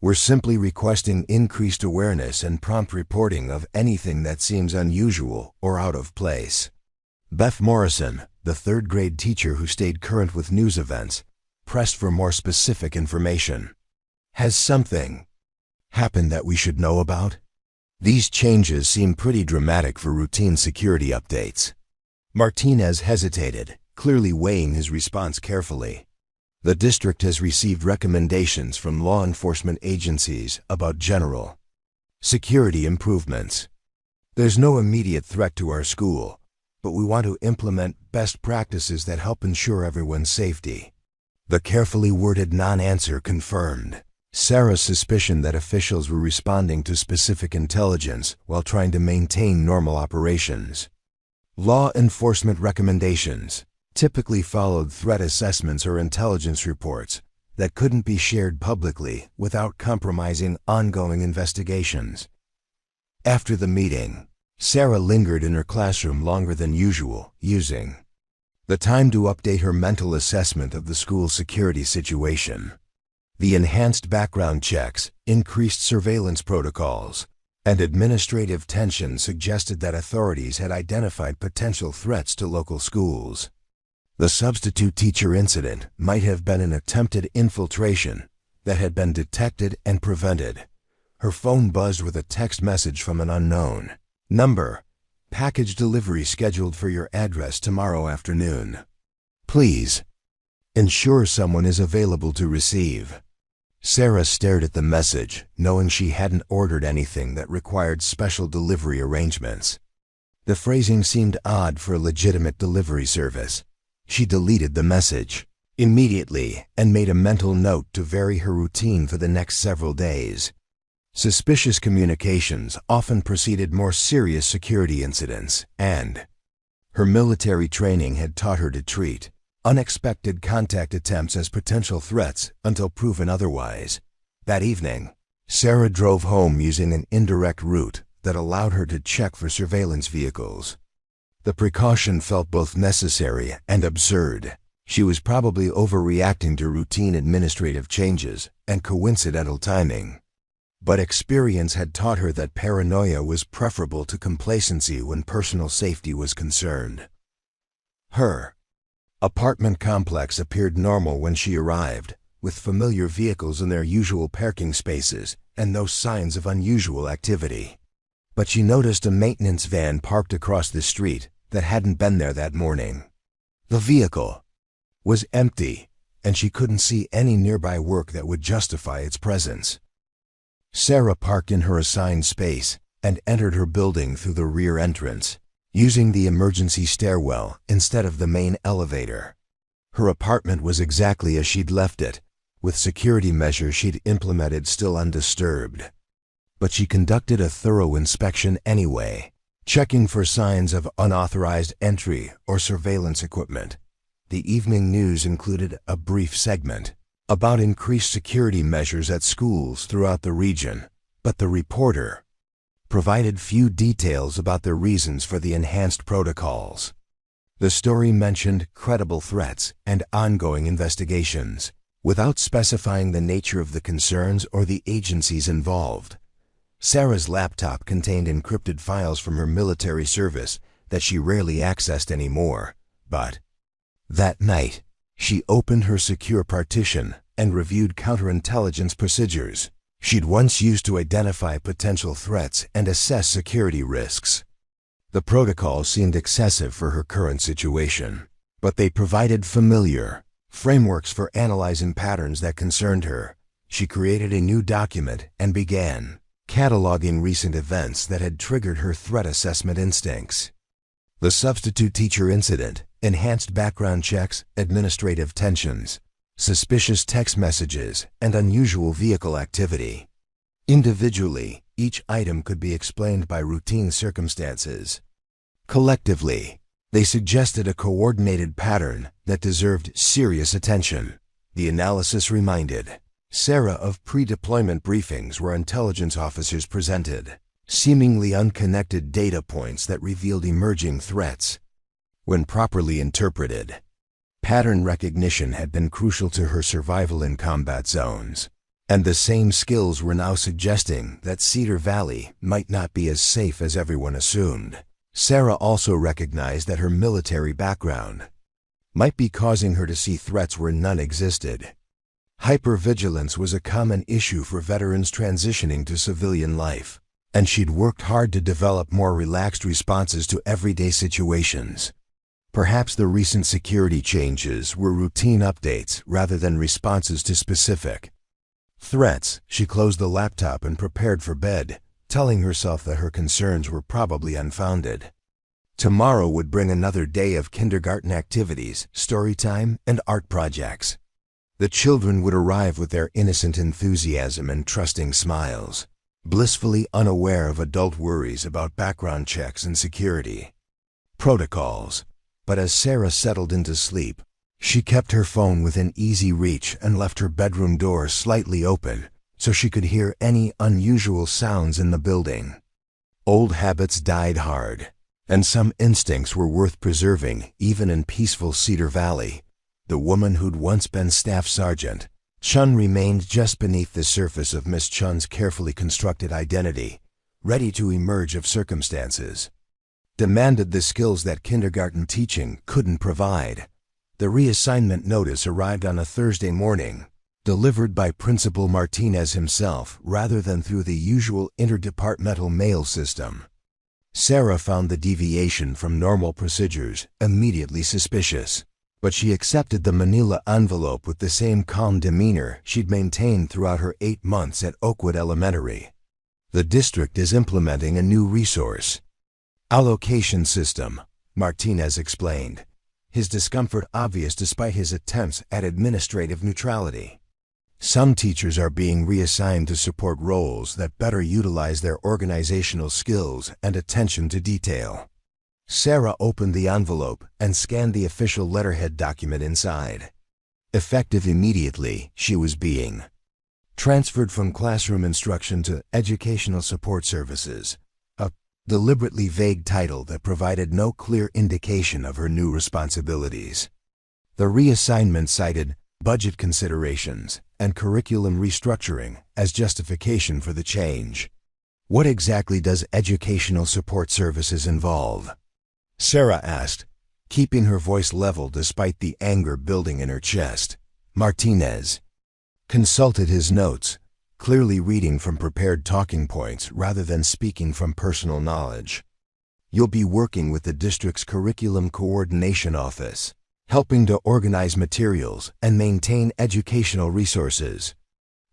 We're simply requesting increased awareness and prompt reporting of anything that seems unusual or out of place." Beth Morrison, the third-grade teacher who stayed current with news events, pressed for more specific information. "Has something happened that we should know about? These changes seem pretty dramatic for routine security updates." Martinez hesitated, clearly weighing his response carefully. "The district has received recommendations from law enforcement agencies about general security improvements. There's no immediate threat to our school, but we want to implement best practices that help ensure everyone's safety." The carefully worded non-answer confirmed Sarah's suspicion that officials were responding to specific intelligence while trying to maintain normal operations. Law enforcement recommendations typically followed threat assessments or intelligence reports that couldn't be shared publicly without compromising ongoing investigations. After the meeting, Sarah lingered in her classroom longer than usual, using the time to update her mental assessment of the school's security situation. The enhanced background checks, increased surveillance protocols, and administrative tension suggested that authorities had identified potential threats to local schools. The substitute teacher incident might have been an attempted infiltration that had been detected and prevented. Her phone buzzed with a text message from an unknown number. "Package delivery scheduled for your address tomorrow afternoon. Please ensure someone is available to receive." Sarah stared at the message, knowing she hadn't ordered anything that required special delivery arrangements. The phrasing seemed odd for a legitimate delivery service. She deleted the message immediately and made a mental note to vary her routine for the next several days. Suspicious communications often preceded more serious security incidents, and her military training had taught her to treat unexpected contact attempts as potential threats until proven otherwise. That evening, Sarah drove home using an indirect route that allowed her to check for surveillance vehicles. The precaution felt both necessary and absurd. She was probably overreacting to routine administrative changes and coincidental timing. But experience had taught her that paranoia was preferable to complacency when personal safety was concerned. Her apartment complex appeared normal when she arrived, with familiar vehicles in their usual parking spaces and no signs of unusual activity. But she noticed a maintenance van parked across the street that hadn't been there that morning. The vehicle was empty, and she couldn't see any nearby work that would justify its presence. Sarah parked in her assigned space and entered her building through the rear entrance, using the emergency stairwell instead of the main elevator. Her apartment was exactly as she'd left it, with security measures she'd implemented still undisturbed. But she conducted a thorough inspection anyway, checking for signs of unauthorized entry or surveillance equipment. The evening news included a brief segment about increased security measures at schools throughout the region, but the reporter provided few details about the reasons for the enhanced protocols. The story mentioned credible threats and ongoing investigations, without specifying the nature of the concerns or the agencies involved. Sarah's laptop contained encrypted files from her military service that she rarely accessed anymore, but that night, she opened her secure partition and reviewed counterintelligence procedures she'd once used to identify potential threats and assess security risks. The protocols seemed excessive for her current situation, but they provided familiar frameworks for analyzing patterns that concerned her. She created a new document and began cataloging recent events that had triggered her threat assessment instincts. The substitute teacher incident, enhanced background checks, administrative tensions, suspicious text messages, and unusual vehicle activity. Individually, each item could be explained by routine circumstances. Collectively, they suggested a coordinated pattern that deserved serious attention. The analysis reminded Sarah of pre-deployment briefings where intelligence officers presented seemingly unconnected data points that revealed emerging threats. When properly interpreted, pattern recognition had been crucial to her survival in combat zones, and the same skills were now suggesting that Cedar Valley might not be as safe as everyone assumed. Sarah also recognized that her military background might be causing her to see threats where none existed. Hypervigilance was a common issue for veterans transitioning to civilian life, and she'd worked hard to develop more relaxed responses to everyday situations. Perhaps the recent security changes were routine updates rather than responses to specific threats. She closed the laptop and prepared for bed, telling herself that her concerns were probably unfounded. Tomorrow would bring another day of kindergarten activities, story time, and art projects. The children would arrive with their innocent enthusiasm and trusting smiles, blissfully unaware of adult worries about background checks and security protocols. But as Sarah settled into sleep, she kept her phone within easy reach and left her bedroom door slightly open so she could hear any unusual sounds in the building. Old habits died hard, and some instincts were worth preserving even in peaceful Cedar Valley. The woman who'd once been Staff Sergeant Chen remained just beneath the surface of Miss Chun's carefully constructed identity, ready to emerge if circumstances demanded the skills that kindergarten teaching couldn't provide. The reassignment notice arrived on a Thursday morning, delivered by Principal Martinez himself rather than through the usual interdepartmental mail system. Sarah found the deviation from normal procedures immediately suspicious, but she accepted the manila envelope with the same calm demeanor she'd maintained throughout her 8 months at Oakwood Elementary. The district is implementing a new resource allocation system, Martinez explained, his discomfort obvious despite his attempts at administrative neutrality. Some teachers are being reassigned to support roles that better utilize their organizational skills and attention to detail. Sarah opened the envelope and scanned the official letterhead document inside. Effective immediately, she was being transferred from classroom instruction to educational support services, a deliberately vague title that provided no clear indication of her new responsibilities. The reassignment cited budget considerations and curriculum restructuring as justification for the change. What exactly does educational support services involve? Sarah asked, keeping her voice level despite the anger building in her chest. Martinez consulted his notes, clearly reading from prepared talking points rather than speaking from personal knowledge. You'll be working with the district's Curriculum Coordination Office, helping to organize materials and maintain educational resources.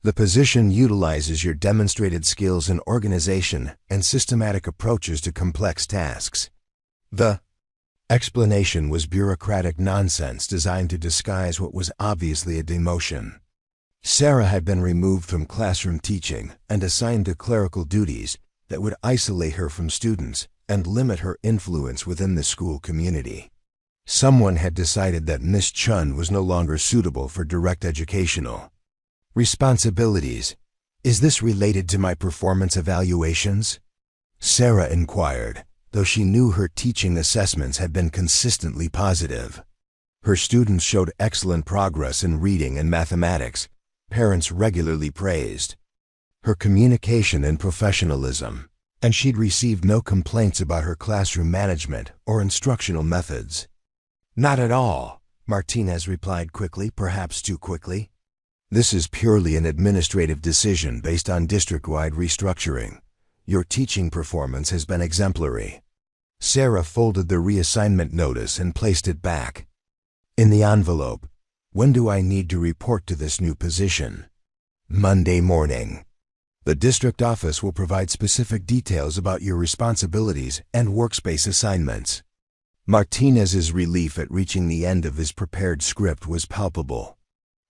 The position utilizes your demonstrated skills in organization and systematic approaches to complex tasks. The explanation was bureaucratic nonsense designed to disguise what was obviously a demotion. Sarah had been removed from classroom teaching and assigned to clerical duties that would isolate her from students and limit her influence within the school community. Someone had decided that Miss Chen was no longer suitable for direct educational responsibilities. Is this related to my performance evaluations? Sarah inquired, though she knew her teaching assessments had been consistently positive. Her students showed excellent progress in reading and mathematics. Parents regularly praised her communication and professionalism, and she'd received no complaints about her classroom management or instructional methods. Not at all, Martinez replied quickly, perhaps too quickly. This is purely an administrative decision based on district-wide restructuring. Your teaching performance has been exemplary. Sarah folded the reassignment notice and placed it back in the envelope. When do I need to report to this new position? Monday morning. The district office will provide specific details about your responsibilities and workspace assignments. Martinez's relief at reaching the end of his prepared script was palpable.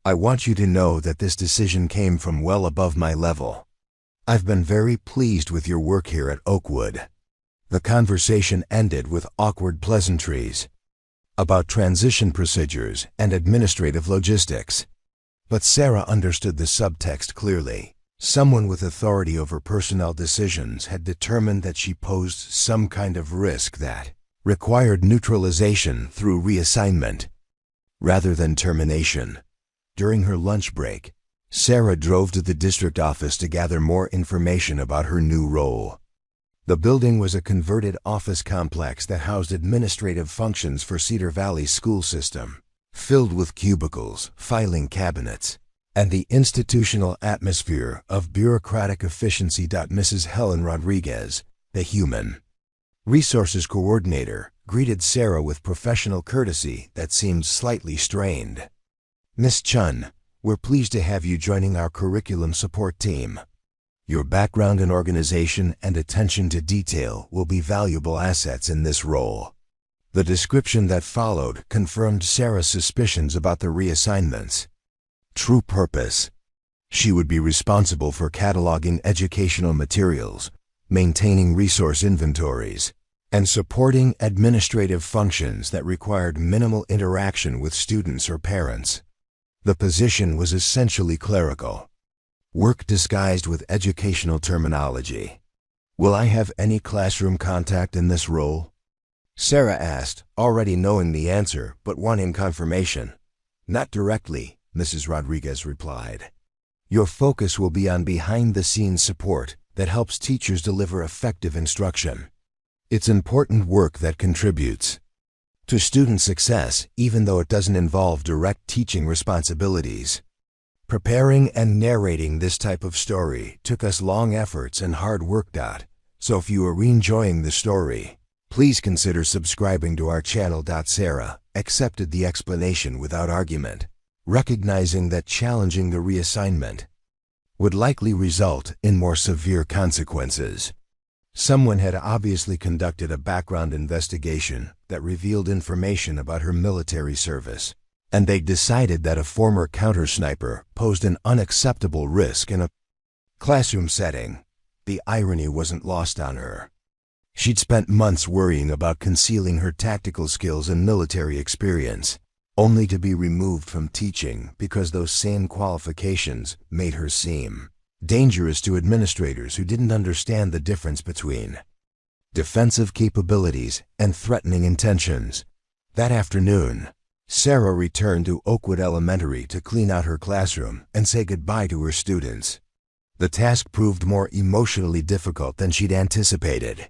I want you to know that this decision came from well above my level. I've been very pleased with your work here at Oakwood. The conversation ended with awkward pleasantries about transition procedures and administrative logistics. But Sarah understood the subtext clearly. Someone with authority over personnel decisions had determined that she posed some kind of risk that required neutralization through reassignment rather than termination. During her lunch break, Sarah drove to the district office to gather more information about her new role. The building was a converted office complex that housed administrative functions for Cedar Valley school system, filled with cubicles, filing cabinets, and the institutional atmosphere of bureaucratic efficiency. Mrs. Helen Rodriguez, the human resources coordinator, greeted Sarah with professional courtesy that seemed slightly strained. Miss Chen, we're pleased to have you joining our curriculum support team. Your background in organization and attention to detail will be valuable assets in this role. The description that followed confirmed Sarah's suspicions about the reassignments. True purpose. She would be responsible for cataloging educational materials, maintaining resource inventories, and supporting administrative functions that required minimal interaction with students or parents. The position was essentially clerical. Work disguised with educational terminology. Will I have any classroom contact in this role? Sarah asked, already knowing the answer but wanting confirmation. Not directly, Mrs. Rodriguez replied. Your focus will be on behind-the-scenes support that helps teachers deliver effective instruction. It's important work that contributes to student success, even though it doesn't involve direct teaching responsibilities. Preparing and narrating this type of story took us long efforts and hard work. So if you are enjoying the story, please consider subscribing to our channel. Sarah accepted the explanation without argument, recognizing that challenging the reassignment would likely result in more severe consequences. Someone had obviously conducted a background investigation that revealed information about her military service and they decided that a former counter-sniper posed an unacceptable risk in a classroom setting. The irony wasn't lost on her. She'd spent months worrying about concealing her tactical skills and military experience, only to be removed from teaching because those same qualifications made her seem dangerous to administrators who didn't understand the difference between defensive capabilities and threatening intentions. That afternoon, Sarah returned to Oakwood Elementary to clean out her classroom and say goodbye to her students. The task proved more emotionally difficult than she'd anticipated.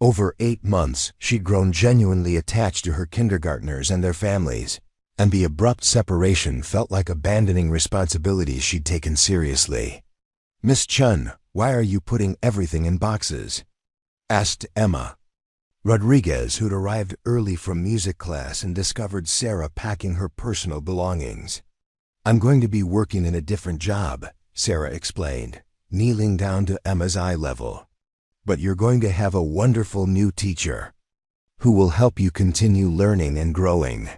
Over 8 months, she'd grown genuinely attached to her kindergartners and their families, and the abrupt separation felt like abandoning responsibilities she'd taken seriously. "Miss Chen, why are you putting everything in boxes?" asked Emma Rodriguez, who'd arrived early from music class and discovered Sarah packing her personal belongings. "I'm going to be working in a different job," Sarah explained, kneeling down to Emma's eye level. "But you're going to have a wonderful new teacher who will help you continue learning and growing."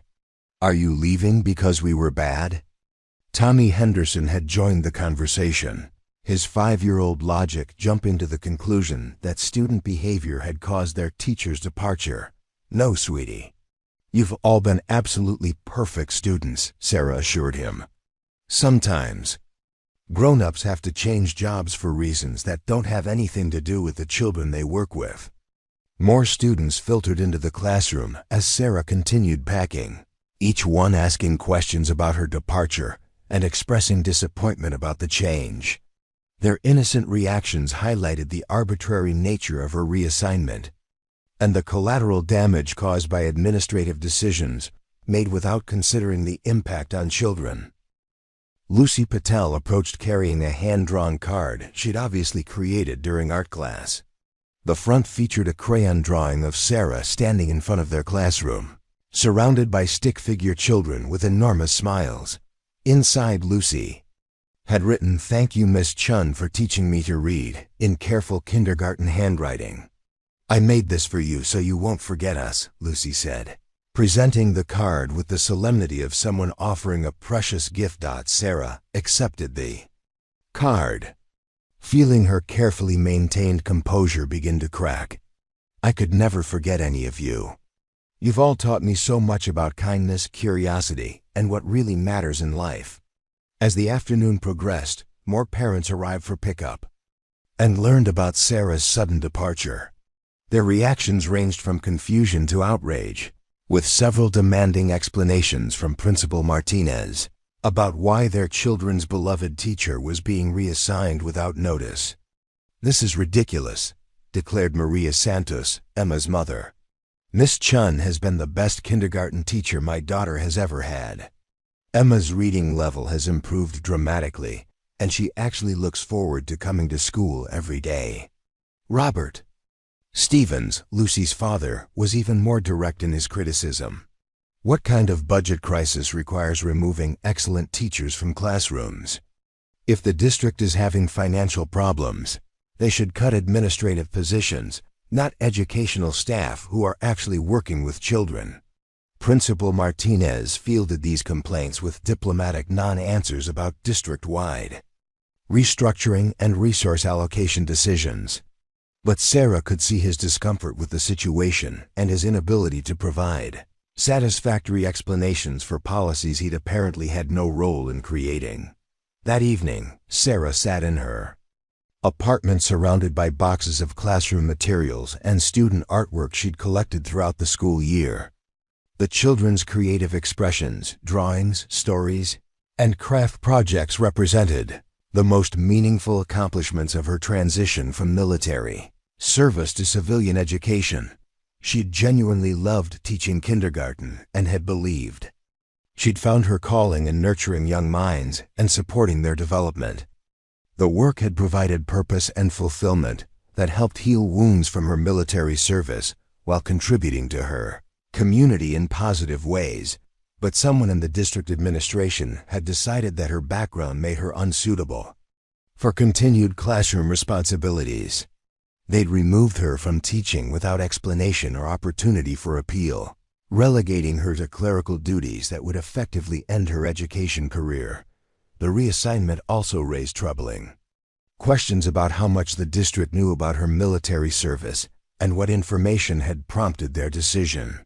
"Are you leaving because we were bad?" Tommy Henderson had joined the conversation, his 5-year-old logic jumping to the conclusion that student behavior had caused their teacher's departure. "No, sweetie. You've all been absolutely perfect students," Sarah assured him. "Sometimes grown-ups have to change jobs for reasons that don't have anything to do with the children they work with." More students filtered into the classroom as Sarah continued packing, each one asking questions about her departure and expressing disappointment about the change. Their innocent reactions highlighted the arbitrary nature of her reassignment and the collateral damage caused by administrative decisions made without considering the impact on children. Lucy Patel approached carrying a hand-drawn card she'd obviously created during art class. The front featured a crayon drawing of Sarah standing in front of their classroom, surrounded by stick figure children with enormous smiles. Inside, Lucy had written, "Thank you, Miss Chun, for teaching me to read," in careful kindergarten handwriting. "I made this for you so you won't forget us," Lucy said, presenting the card with the solemnity of someone offering a precious gift. Sarah accepted the card, feeling her carefully maintained composure begin to crack. "I could never forget any of you. You've all taught me so much about kindness, curiosity, and what really matters in life." As the afternoon progressed, more parents arrived for pickup and learned about Sarah's sudden departure. Their reactions ranged from confusion to outrage, with several demanding explanations from Principal Martinez about why their children's beloved teacher was being reassigned without notice. "This is ridiculous," declared Maria Santos, Emma's mother. "Miss Chun has been the best kindergarten teacher my daughter has ever had. Emma's reading level has improved dramatically, and she actually looks forward to coming to school every day." Robert Stevens, Lucy's father, was even more direct in his criticism. "What kind of budget crisis requires removing excellent teachers from classrooms? If the district is having financial problems, they should cut administrative positions, not educational staff who are actually working with children." Principal Martinez fielded these complaints with diplomatic non-answers about district-wide restructuring and resource allocation decisions. But Sarah could see his discomfort with the situation and his inability to provide satisfactory explanations for policies he'd apparently had no role in creating. That evening, Sarah sat in her apartment surrounded by boxes of classroom materials and student artwork she'd collected throughout the school year. The children's creative expressions, drawings, stories, and craft projects represented the most meaningful accomplishments of her transition from military service to civilian education. She'd genuinely loved teaching kindergarten and had believed she'd found her calling in nurturing young minds and supporting their development. The work had provided purpose and fulfillment that helped heal wounds from her military service while contributing to her community in positive ways. But someone in the district administration had decided that her background made her unsuitable for continued classroom responsibilities. They'd removed her from teaching without explanation or opportunity for appeal. relegating her to clerical duties that would effectively end her education career. The reassignment also raised troubling questions about how much the district knew about her military service and what information had prompted their decision.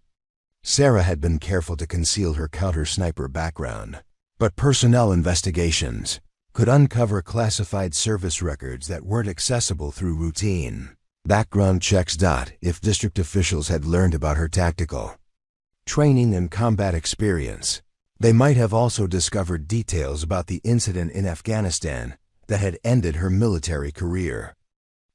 Sarah had been careful to conceal her counter-sniper background, but personnel investigations could uncover classified service records that weren't accessible through routine background checks. If district officials had learned about her tactical training and combat experience, they might have also discovered details about the incident in Afghanistan that had ended her military career.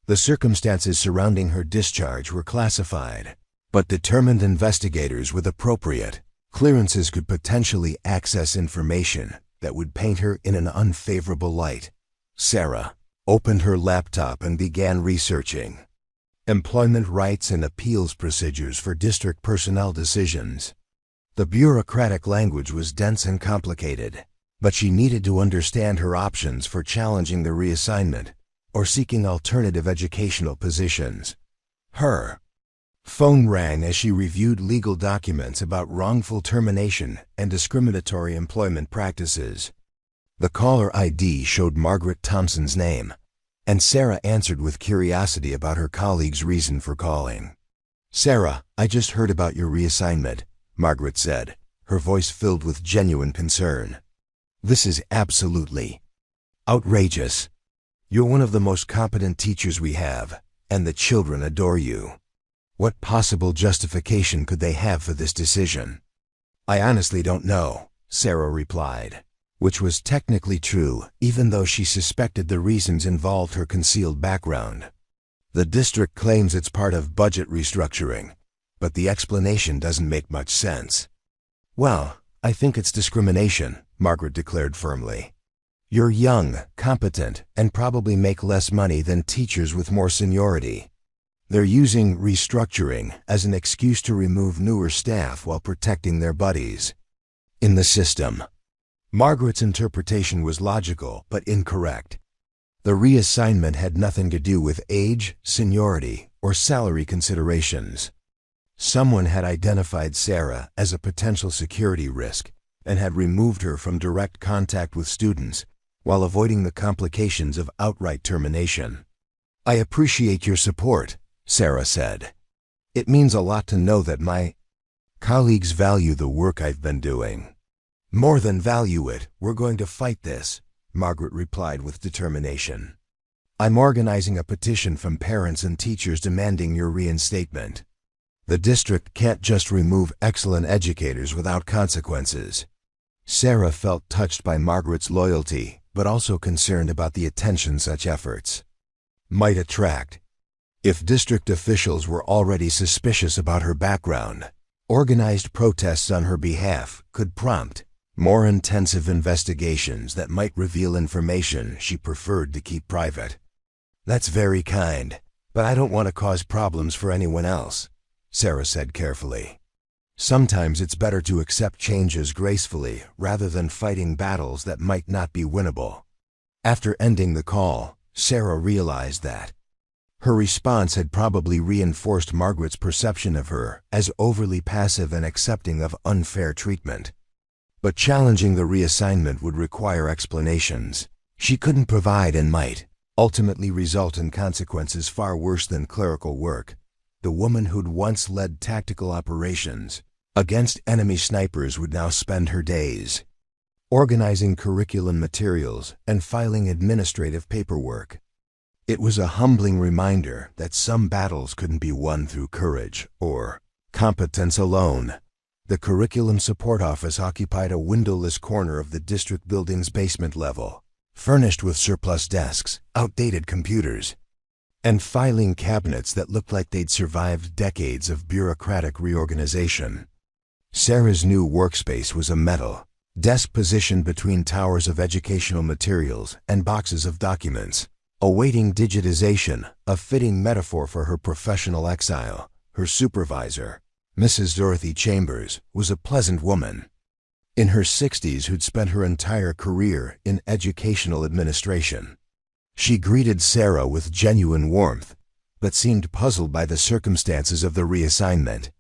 The circumstances surrounding her discharge were classified, but determined investigators with appropriate clearances could potentially access information that would paint her in an unfavorable light. Sarah opened her laptop and began researching employment rights and appeals procedures for district personnel decisions. The bureaucratic language was dense and complicated, but she needed to understand her options for challenging the reassignment or seeking alternative educational positions. Her phone rang as she reviewed legal documents about wrongful termination and discriminatory employment practices. The caller ID showed Margaret Thompson's name, and Sarah answered with curiosity about her colleague's reason for calling. "Sarah, I just heard about your reassignment," Margaret said, her voice filled with genuine concern. "This is absolutely outrageous. You're one of the most competent teachers we have, and the children adore you. What possible justification could they have for this decision?" "I honestly don't know," Sarah replied, which was technically true, even though she suspected the reasons involved her concealed background. "The district claims it's part of budget restructuring, but the explanation doesn't make much sense." "Well, I think it's discrimination," Margaret declared firmly. "You're young, competent, and probably make less money than teachers with more seniority. They're using restructuring as an excuse to remove newer staff while protecting their buddies in the system." Margaret's interpretation was logical but incorrect. The reassignment had nothing to do with age, seniority, or salary considerations. Someone had identified Sarah as a potential security risk and had removed her from direct contact with students while avoiding the complications of outright termination. "I appreciate your support," Sarah said. "It means a lot to know that my colleagues value the work I've been doing." "More than value it, we're going to fight this," Margaret replied with determination. "I'm organizing a petition from parents and teachers demanding your reinstatement. The district can't just remove excellent educators without consequences." Sarah felt touched by Margaret's loyalty, but also concerned about the attention such efforts might attract. If district officials were already suspicious about her background, organized protests on her behalf could prompt more intensive investigations that might reveal information she preferred to keep private. "That's very kind, but I don't want to cause problems for anyone else," Sarah said carefully. "Sometimes it's better to accept changes gracefully rather than fighting battles that might not be winnable." After ending the call, Sarah realized that her response had probably reinforced Margaret's perception of her as overly passive and accepting of unfair treatment. But challenging the reassignment would require explanations she couldn't provide and might ultimately result in consequences far worse than clerical work. The woman who'd once led tactical operations against enemy snipers would now spend her days organizing curriculum materials and filing administrative paperwork. It was a humbling reminder that some battles couldn't be won through courage or competence alone. The Curriculum Support Office occupied a windowless corner of the district building's basement level, furnished with surplus desks, outdated computers, and filing cabinets that looked like they'd survived decades of bureaucratic reorganization. Sarah's new workspace was a metal desk positioned between towers of educational materials and boxes of documents, awaiting digitization, a fitting metaphor for her professional exile. Her supervisor, Mrs. Dorothy Chambers, was a pleasant woman in her 60s who'd spent her entire career in educational administration. She greeted Sarah with genuine warmth, but seemed puzzled by the circumstances of the reassignment.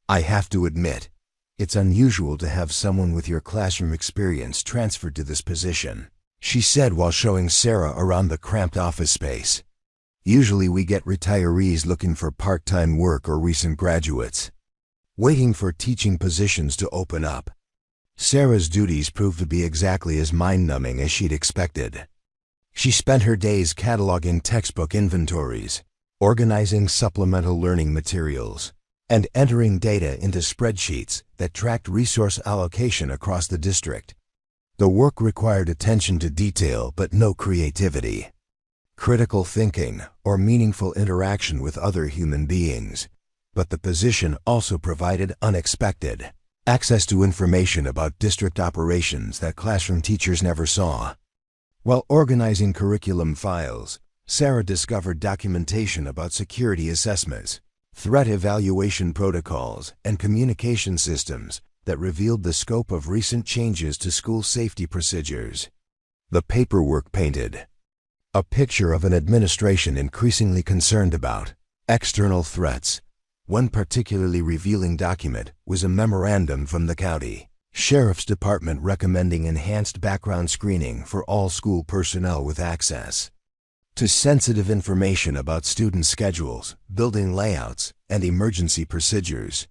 I have to admit, it's unusual to have someone with your classroom experience transferred to this position, she said while showing Sarah around the cramped office space. Usually we get retirees looking for part-time work or recent graduates, waiting for teaching positions to open up. Sarah's duties proved to be exactly as mind-numbing as she'd expected. She spent her days cataloging textbook inventories, organizing supplemental learning materials, and entering data into spreadsheets that tracked resource allocation across the district. The work required attention to detail but no creativity, critical thinking, or meaningful interaction with other human beings. But the position also provided unexpected access to information about district operations that classroom teachers never saw. While organizing curriculum files, Sarah discovered documentation about security assessments, threat evaluation protocols, and communication systems that revealed the scope of recent changes to school safety procedures. The paperwork painted a picture of an administration increasingly concerned about external threats. One particularly revealing document was a memorandum from the county Sheriff's Department recommending enhanced background screening for all school personnel with access to sensitive information about student schedules, building layouts, and emergency procedures.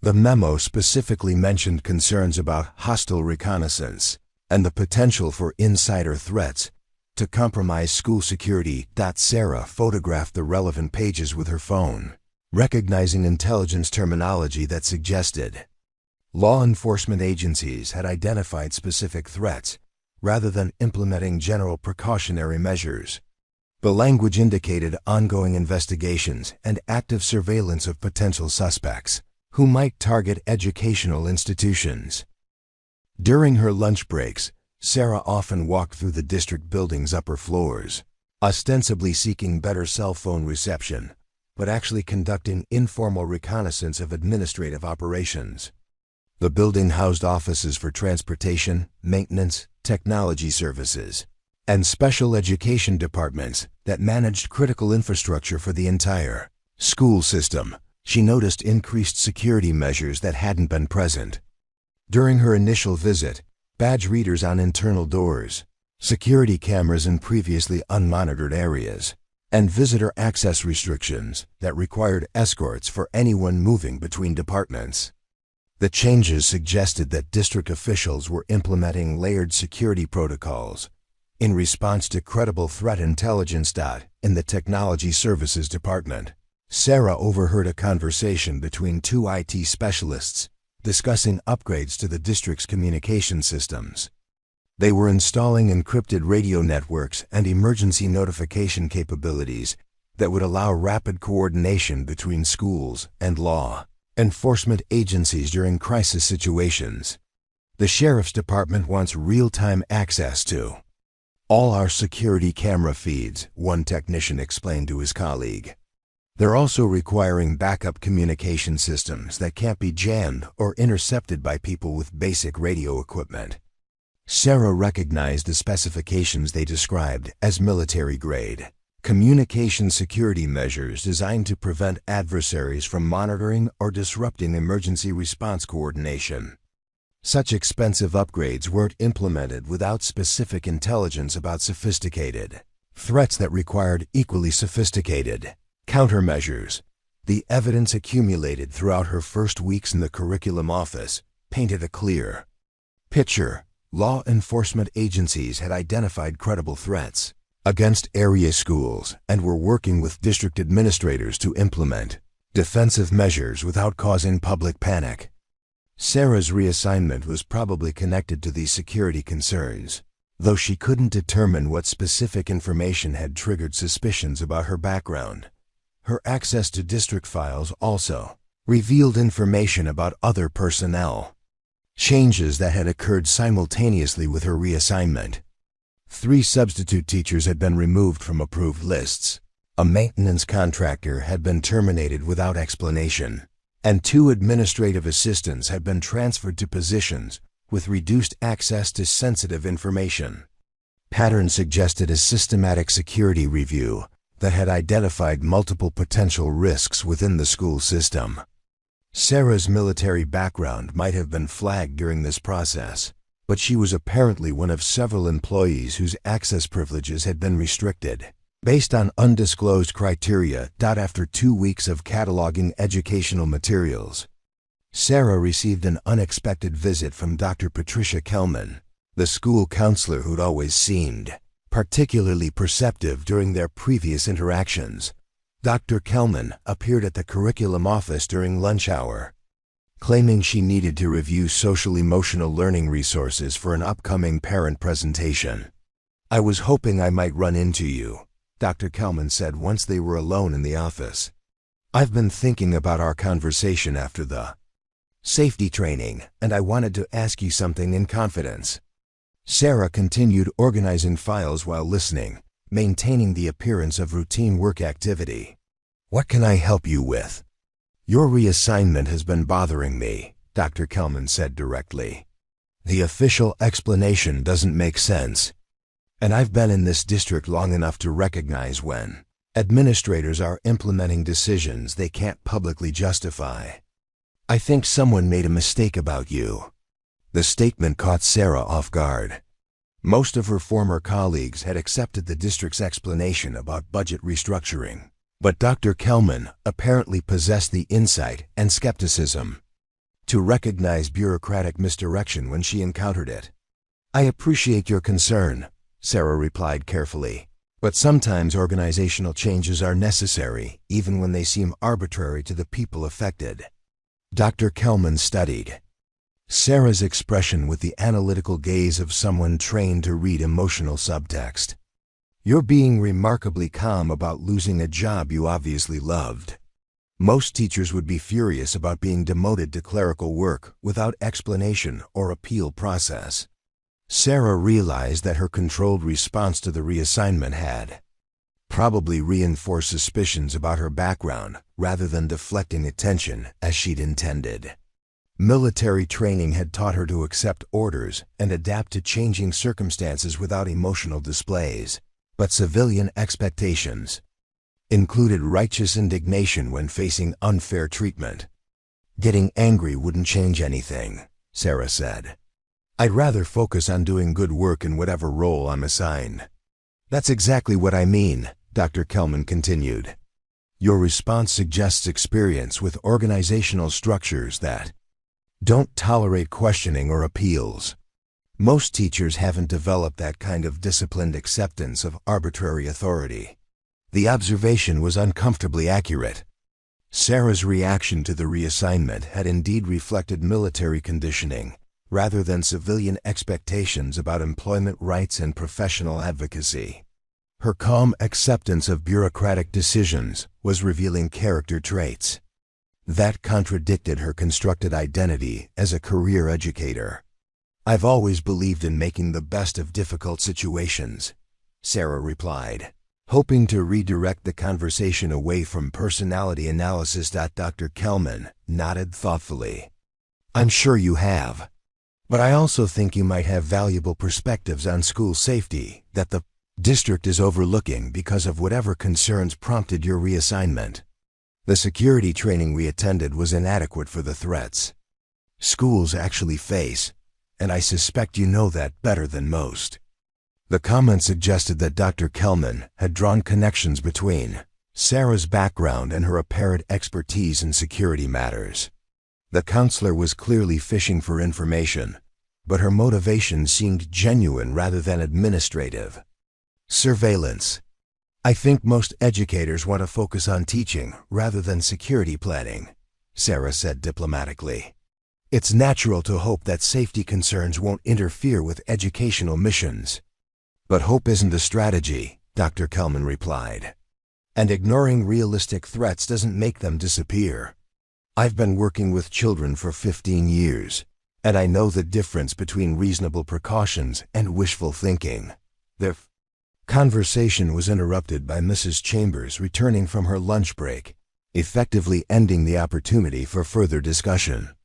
The memo specifically mentioned concerns about hostile reconnaissance and the potential for insider threats to compromise school security. Sarah photographed the relevant pages with her phone, recognizing intelligence terminology that suggested law enforcement agencies had identified specific threats rather than implementing general precautionary measures. The language indicated ongoing investigations and active surveillance of potential suspects who might target educational institutions. During her lunch breaks, Sarah often walked through the district building's upper floors, ostensibly seeking better cell phone reception, but actually conducting informal reconnaissance of administrative operations. The building housed offices for transportation, maintenance, technology services, and special education departments that managed critical infrastructure for the entire school system. She noticed increased security measures that hadn't been present. During her initial visit, badge readers on internal doors, security cameras in previously unmonitored areas, and visitor access restrictions that required escorts for anyone moving between departments. The changes suggested that district officials were implementing layered security protocols in response to credible threat intelligence. In the Technology Services Department, Sarah overheard a conversation between two IT specialists discussing upgrades to the district's communication systems. They were installing encrypted radio networks and emergency notification capabilities that would allow rapid coordination between schools and law enforcement agencies during crisis situations. The Sheriff's Department wants real-time access to all our security camera feeds, one technician explained to his colleague. They're also requiring backup communication systems that can't be jammed or intercepted by people with basic radio equipment. Sarah recognized the specifications they described as military-grade communication security measures designed to prevent adversaries from monitoring or disrupting emergency response coordination. Such expensive upgrades weren't implemented without specific intelligence about sophisticated threats that required equally sophisticated countermeasures. The evidence accumulated throughout her first weeks in the curriculum office painted a clear picture. Law enforcement agencies had identified credible threats against area schools and were working with district administrators to implement defensive measures without causing public panic. Sarah's reassignment was probably connected to these security concerns, though she couldn't determine what specific information had triggered suspicions about her background. Her access to district files also revealed information about other personnel changes that had occurred simultaneously with her reassignment. 3 substitute teachers had been removed from approved lists. A maintenance contractor had been terminated without explanation, and 2 administrative assistants had been transferred to positions with reduced access to sensitive information. Patterns suggested a systematic security review that had identified multiple potential risks within the school system. Sarah's military background might have been flagged during this process, but she was apparently one of several employees whose access privileges had been restricted, based on undisclosed criteria. After 2 weeks of cataloging educational materials, Sarah received an unexpected visit from Dr. Patricia Kelman, the school counselor who'd always seemed particularly perceptive during their previous interactions. Dr. Kelman appeared at the curriculum office during lunch hour, claiming she needed to review social-emotional learning resources for an upcoming parent presentation. "I was hoping I might run into you," Dr. Kelman said once they were alone in the office. "I've been thinking about our conversation after the safety training, and I wanted to ask you something in confidence." Sarah continued organizing files while listening, maintaining the appearance of routine work activity. "What can I help you with?" "Your reassignment has been bothering me," Dr. Kelman said directly. "The official explanation doesn't make sense, and I've been in this district long enough to recognize when administrators are implementing decisions they can't publicly justify. I think someone made a mistake about you." The statement caught Sarah off guard. Most of her former colleagues had accepted the district's explanation about budget restructuring, but Dr. Kelman apparently possessed the insight and skepticism to recognize bureaucratic misdirection when she encountered it. "I appreciate your concern," Sarah replied carefully, "but sometimes organizational changes are necessary, even when they seem arbitrary to the people affected." Dr. Kelman studied Sarah's expression with the analytical gaze of someone trained to read emotional subtext. "You're being remarkably calm about losing a job you obviously loved. Most teachers would be furious about being demoted to clerical work without explanation or appeal process." Sarah realized that her controlled response to the reassignment had probably reinforced suspicions about her background rather than deflecting attention as she'd intended. Military training had taught her to accept orders and adapt to changing circumstances without emotional displays, but civilian expectations included righteous indignation when facing unfair treatment. "Getting angry wouldn't change anything," Sarah said. "I'd rather focus on doing good work in whatever role I'm assigned." "That's exactly what I mean," Dr. Kelman continued. "Your response suggests experience with organizational structures that don't tolerate questioning or appeals. Most teachers haven't developed that kind of disciplined acceptance of arbitrary authority." The observation was uncomfortably accurate. Sarah's reaction to the reassignment had indeed reflected military conditioning, rather than civilian expectations about employment rights and professional advocacy. Her calm acceptance of bureaucratic decisions was revealing character traits that contradicted her constructed identity as a career educator. "I've always believed in making the best of difficult situations," Sarah replied, hoping to redirect the conversation away from personality analysis. Dr. Kelman nodded thoughtfully. "I'm sure you have. But I also think you might have valuable perspectives on school safety that the district is overlooking because of whatever concerns prompted your reassignment. The security training we attended was inadequate for the threats schools actually face, and I suspect you know that better than most." The comment suggested that Dr. Kelman had drawn connections between Sarah's background and her apparent expertise in security matters. The counselor was clearly fishing for information, but her motivation seemed genuine rather than administrative. "Surveillance. I think most educators want to focus on teaching rather than security planning," Sarah said diplomatically. "It's natural to hope that safety concerns won't interfere with educational missions." "But hope isn't a strategy," Dr. Kelman replied. "And ignoring realistic threats doesn't make them disappear. I've been working with children for 15 years, and I know the difference between reasonable precautions and wishful thinking." The conversation was interrupted by Mrs. Chambers returning from her lunch break, effectively ending the opportunity for further discussion.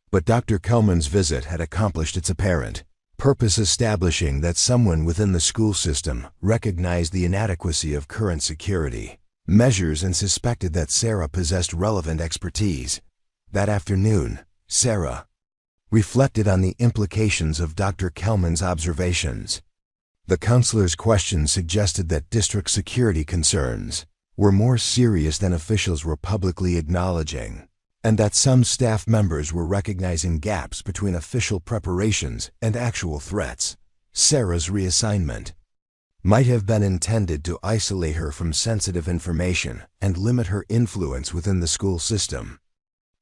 But Dr. Kelman's visit had accomplished its apparent purpose, establishing that someone within the school system recognized the inadequacy of current security measures and suspected that Sarah possessed relevant expertise. That afternoon, Sarah reflected on the implications of Dr. Kelman's observations. The counselor's questions suggested that district security concerns were more serious than officials were publicly acknowledging, and that some staff members were recognizing gaps between official preparations and actual threats. Sarah's reassignment might have been intended to isolate her from sensitive information and limit her influence within the school system.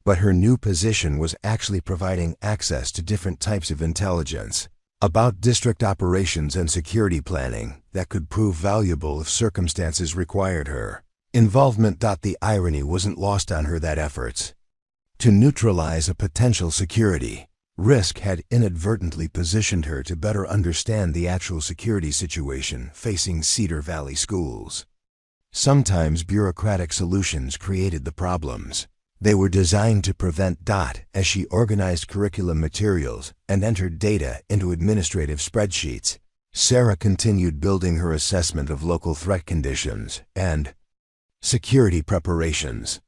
But her new position was actually providing access to different types of intelligence about district operations and security planning that could prove valuable if circumstances required her involvement. The irony wasn't lost on her that efforts to neutralize a potential security risk had inadvertently positioned her to better understand the actual security situation facing Cedar Valley schools. Sometimes bureaucratic solutions created the problems they were designed to prevent. As she organized curriculum materials and entered data into administrative spreadsheets, Sarah continued building her assessment of local threat conditions and security preparations.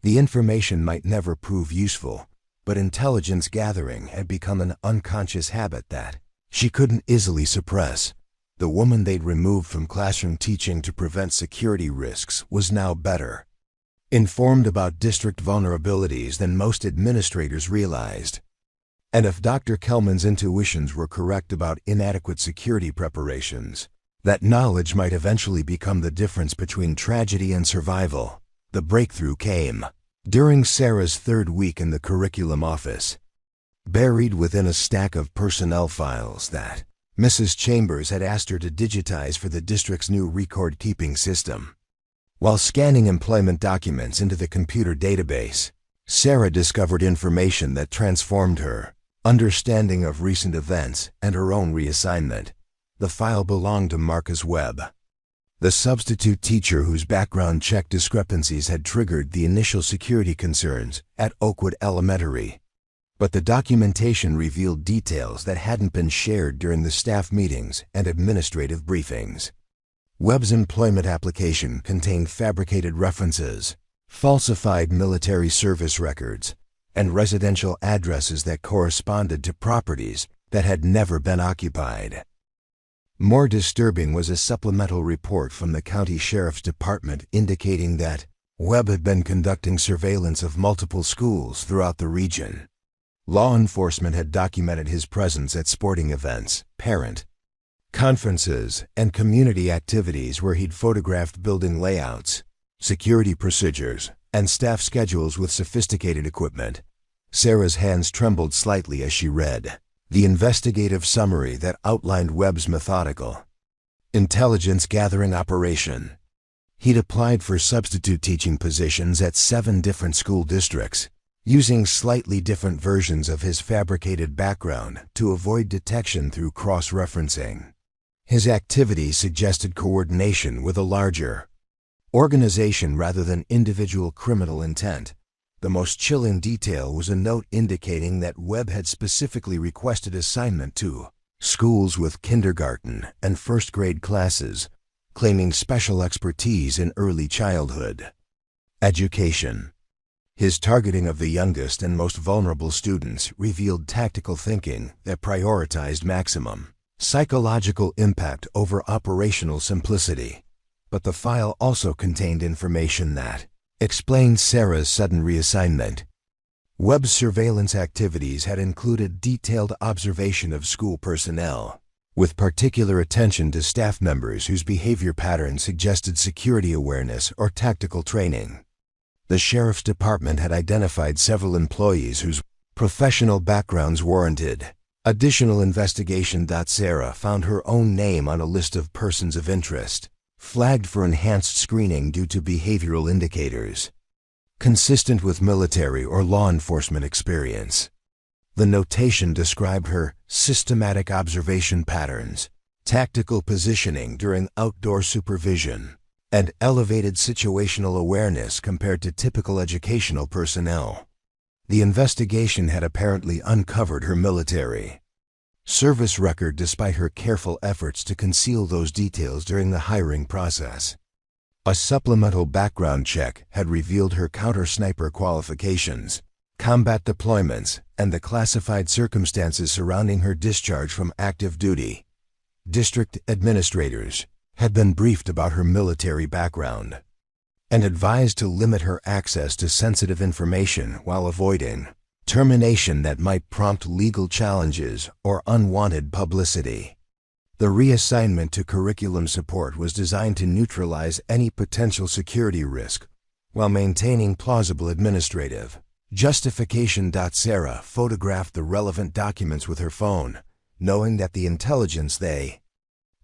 The information might never prove useful, but intelligence gathering had become an unconscious habit that she couldn't easily suppress. The woman they'd removed from classroom teaching to prevent security risks was now better informed about district vulnerabilities than most administrators realized. And if Dr. Kelman's intuitions were correct about inadequate security preparations, that knowledge might eventually become the difference between tragedy and survival. The breakthrough came during Sarah's third week in the curriculum office. Buried within a stack of personnel files that Mrs. Chambers had asked her to digitize for the district's new record-keeping system. While scanning employment documents into the computer database, Sarah discovered information that transformed her understanding of recent events and her own reassignment. The file belonged to Marcus Webb, the substitute teacher whose background check discrepancies had triggered the initial security concerns at Oakwood Elementary. But the documentation revealed details that hadn't been shared during the staff meetings and administrative briefings. Webb's employment application contained fabricated references, falsified military service records, and residential addresses that corresponded to properties that had never been occupied. More disturbing was a supplemental report from the county sheriff's department indicating that Webb had been conducting surveillance of multiple schools throughout the region. Law enforcement had documented his presence at sporting events, parent conferences, and community activities where he'd photographed building layouts, security procedures, and staff schedules with sophisticated equipment. Sarah's hands trembled slightly as she read the investigative summary that outlined Webb's methodical intelligence gathering operation. He'd applied for substitute teaching positions at 7 different school districts, using slightly different versions of his fabricated background to avoid detection through cross-referencing. His activities suggested coordination with a larger organization rather than individual criminal intent. The most chilling detail was a note indicating that Webb had specifically requested assignment to schools with kindergarten and first-grade classes, claiming special expertise in early childhood education. His targeting of the youngest and most vulnerable students revealed tactical thinking that prioritized maximum psychological impact over operational simplicity. But the file also contained information that explained Sarah's sudden reassignment. Webb's surveillance activities had included detailed observation of school personnel, with particular attention to staff members whose behavior patterns suggested security awareness or tactical training. The sheriff's department had identified several employees whose professional backgrounds warranted additional investigation. Sarah found her own name on a list of persons of interest, flagged for enhanced screening due to behavioral indicators consistent with military or law enforcement experience. The notation described her systematic observation patterns, tactical positioning during outdoor supervision, and elevated situational awareness compared to typical educational personnel. The investigation had apparently uncovered her military service record despite her careful efforts to conceal those details during the hiring process. A supplemental background check had revealed her counter-sniper qualifications, combat deployments, and the classified circumstances surrounding her discharge from active duty. District administrators had been briefed about her military background and advised to limit her access to sensitive information while avoiding termination that might prompt legal challenges or unwanted publicity. The reassignment to curriculum support was designed to neutralize any potential security risk while maintaining plausible administrative justification. Sarah photographed the relevant documents with her phone, knowing that the intelligence they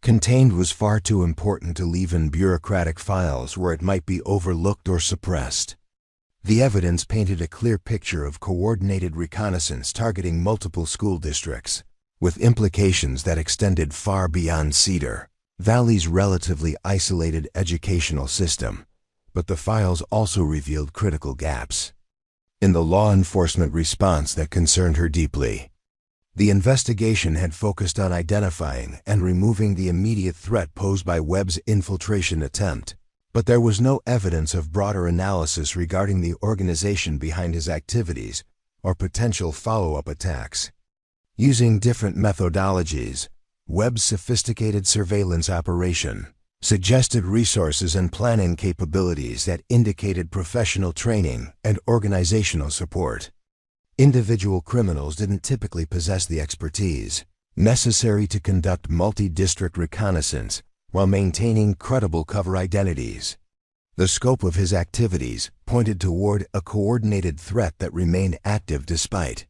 contained was far too important to leave in bureaucratic files where it might be overlooked or suppressed. The evidence painted a clear picture of coordinated reconnaissance targeting multiple school districts, with implications that extended far beyond Cedar Valley's relatively isolated educational system, but the files also revealed critical gaps in the law enforcement response that concerned her deeply. The investigation had focused on identifying and removing the immediate threat posed by Webb's infiltration attempt, but there was no evidence of broader analysis regarding the organization behind his activities or potential follow-up attacks. Using different methodologies, Webb's sophisticated surveillance operation suggested resources and planning capabilities that indicated professional training and organizational support. Individual criminals didn't typically possess the expertise necessary to conduct multi-district reconnaissance while maintaining credible cover identities. The scope of his activities pointed toward a coordinated threat that remained active despite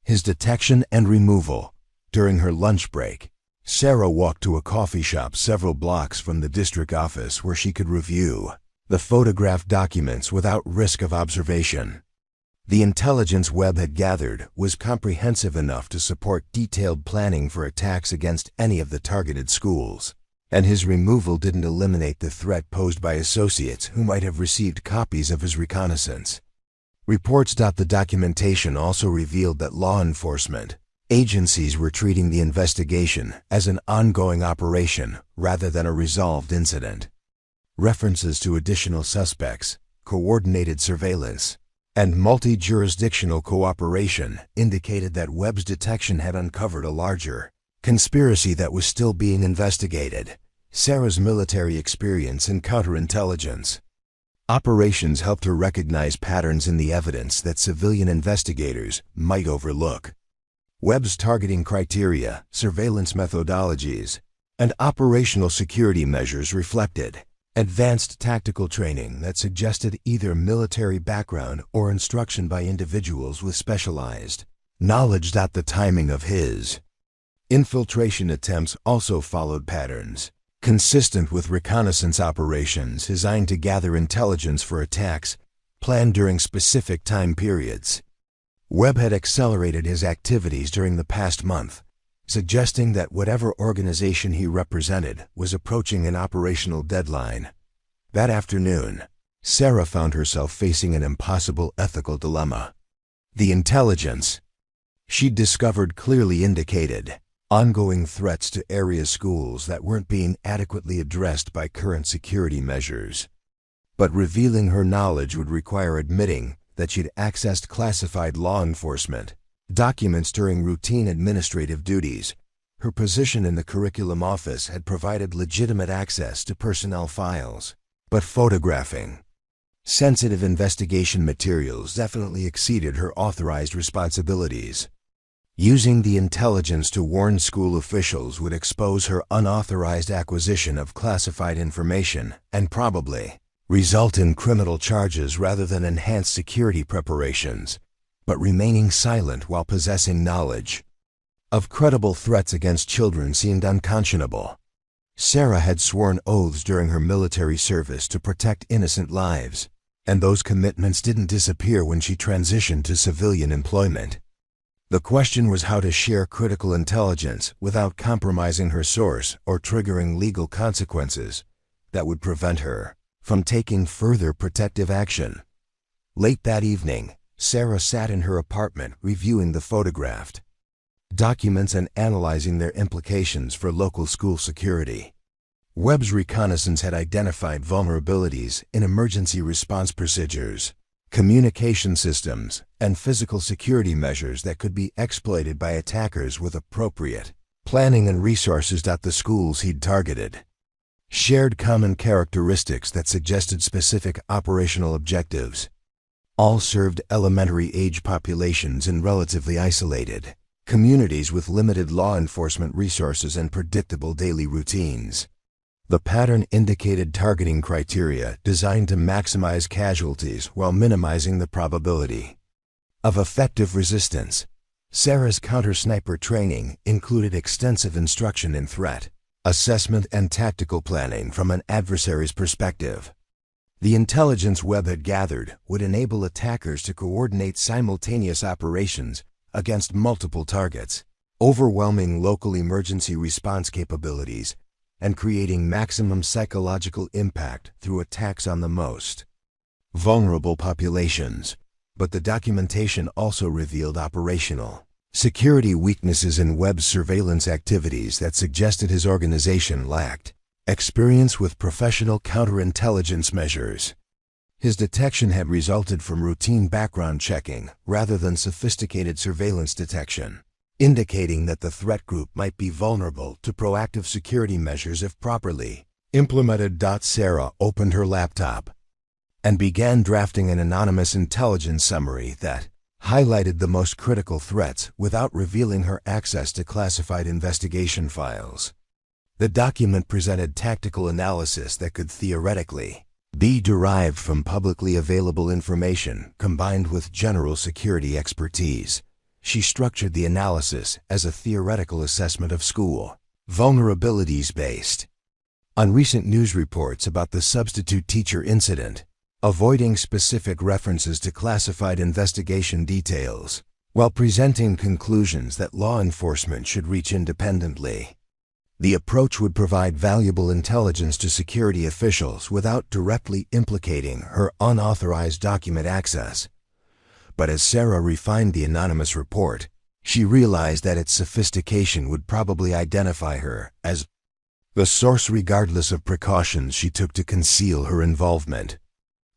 his detection and removal. During her lunch break, Sarah walked to a coffee shop several blocks from the district office where she could review the photographed documents without risk of observation. The intelligence Webb had gathered was comprehensive enough to support detailed planning for attacks against any of the targeted schools, and his removal didn't eliminate the threat posed by associates who might have received copies of his reconnaissance reports. The documentation also revealed that law enforcement agencies were treating the investigation as an ongoing operation rather than a resolved incident. References to additional suspects, coordinated surveillance, and multi-jurisdictional cooperation indicated that Webb's detection had uncovered a larger conspiracy that was still being investigated. Sarah's military experience in counterintelligence operations helped her recognize patterns in the evidence that civilian investigators might overlook. Webb's targeting criteria, surveillance methodologies, and operational security measures reflected advanced tactical training that suggested either military background or instruction by individuals with specialized knowledge. The timing of his infiltration attempts also followed patterns consistent with reconnaissance operations designed to gather intelligence for attacks planned during specific time periods. Webb had accelerated his activities during the past month, suggesting that whatever organization he represented was approaching an operational deadline. That afternoon, Sarah found herself facing an impossible ethical dilemma. The intelligence she'd discovered clearly indicated ongoing threats to area schools that weren't being adequately addressed by current security measures. But revealing her knowledge would require admitting that she'd accessed classified law enforcement documents during routine administrative duties. Her position in the curriculum office had provided legitimate access to personnel files, but photographing sensitive investigation materials definitely exceeded her authorized responsibilities. Using the intelligence to warn school officials would expose her unauthorized acquisition of classified information and probably result in criminal charges rather than enhanced security preparations. But remaining silent while possessing knowledge of credible threats against children seemed unconscionable. Sarah had sworn oaths during her military service to protect innocent lives, and those commitments didn't disappear when she transitioned to civilian employment. The question was how to share critical intelligence without compromising her source or triggering legal consequences that would prevent her from taking further protective action. Late that evening, Sarah sat in her apartment reviewing the photographed documents and analyzing their implications for local school security. Webb's reconnaissance had identified vulnerabilities in emergency response procedures, communication systems, and physical security measures that could be exploited by attackers with appropriate planning and resources. The schools he'd targeted shared common characteristics that suggested specific operational objectives. All served elementary-age populations in relatively isolated communities with limited law enforcement resources and predictable daily routines. The pattern indicated targeting criteria designed to maximize casualties while minimizing the probability of effective resistance. Sarah's counter-sniper training included extensive instruction in threat assessment and tactical planning from an adversary's perspective. The intelligence Webb had gathered would enable attackers to coordinate simultaneous operations against multiple targets, overwhelming local emergency response capabilities, and creating maximum psychological impact through attacks on the most vulnerable populations. But the documentation also revealed operational security weaknesses in Webb's surveillance activities that suggested his organization lacked experience with professional counterintelligence measures. His detection had resulted from routine background checking rather than sophisticated surveillance detection, indicating that the threat group might be vulnerable to proactive security measures if properly implemented. Sarah opened her laptop and began drafting an anonymous intelligence summary that highlighted the most critical threats without revealing her access to classified investigation files. The document presented tactical analysis that could theoretically be derived from publicly available information combined with general security expertise. She structured the analysis as a theoretical assessment of school vulnerabilities based on recent news reports about the substitute teacher incident, avoiding specific references to classified investigation details, while presenting conclusions that law enforcement should reach independently. The approach would provide valuable intelligence to security officials without directly implicating her unauthorized document access. But as Sarah refined the anonymous report, she realized that its sophistication would probably identify her as the source regardless of precautions she took to conceal her involvement.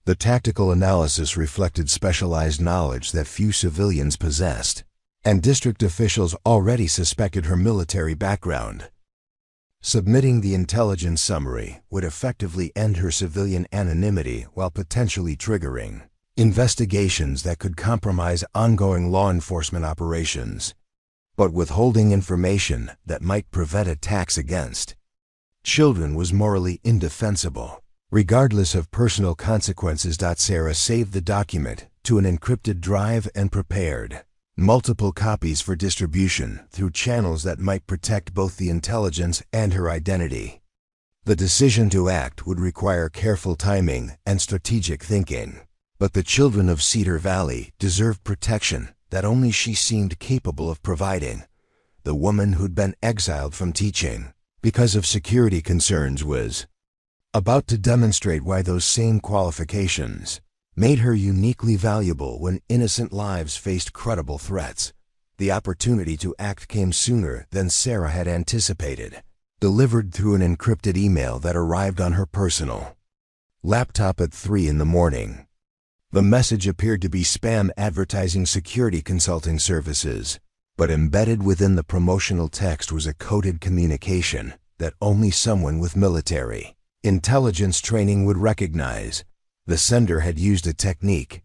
The tactical analysis reflected specialized knowledge that few civilians possessed, and district officials already suspected her military background. Submitting the intelligence summary would effectively end her civilian anonymity while potentially triggering investigations that could compromise ongoing law enforcement operations. But withholding information that might prevent attacks against children was morally indefensible, regardless of personal consequences. Sarah saved the document to an encrypted drive and prepared multiple copies for distribution through channels that might protect both the intelligence and her identity. The decision to act would require careful timing and strategic thinking, but the children of Cedar Valley deserved protection that only she seemed capable of providing. The woman who'd been exiled from teaching because of security concerns was about to demonstrate why those same qualifications made her uniquely valuable when innocent lives faced credible threats. The opportunity to act came sooner than Sarah had anticipated, delivered through an encrypted email that arrived on her personal laptop at 3 in the morning. The message appeared to be spam advertising security consulting services, but embedded within the promotional text was a coded communication that only someone with military intelligence training would recognize. The sender had used a technique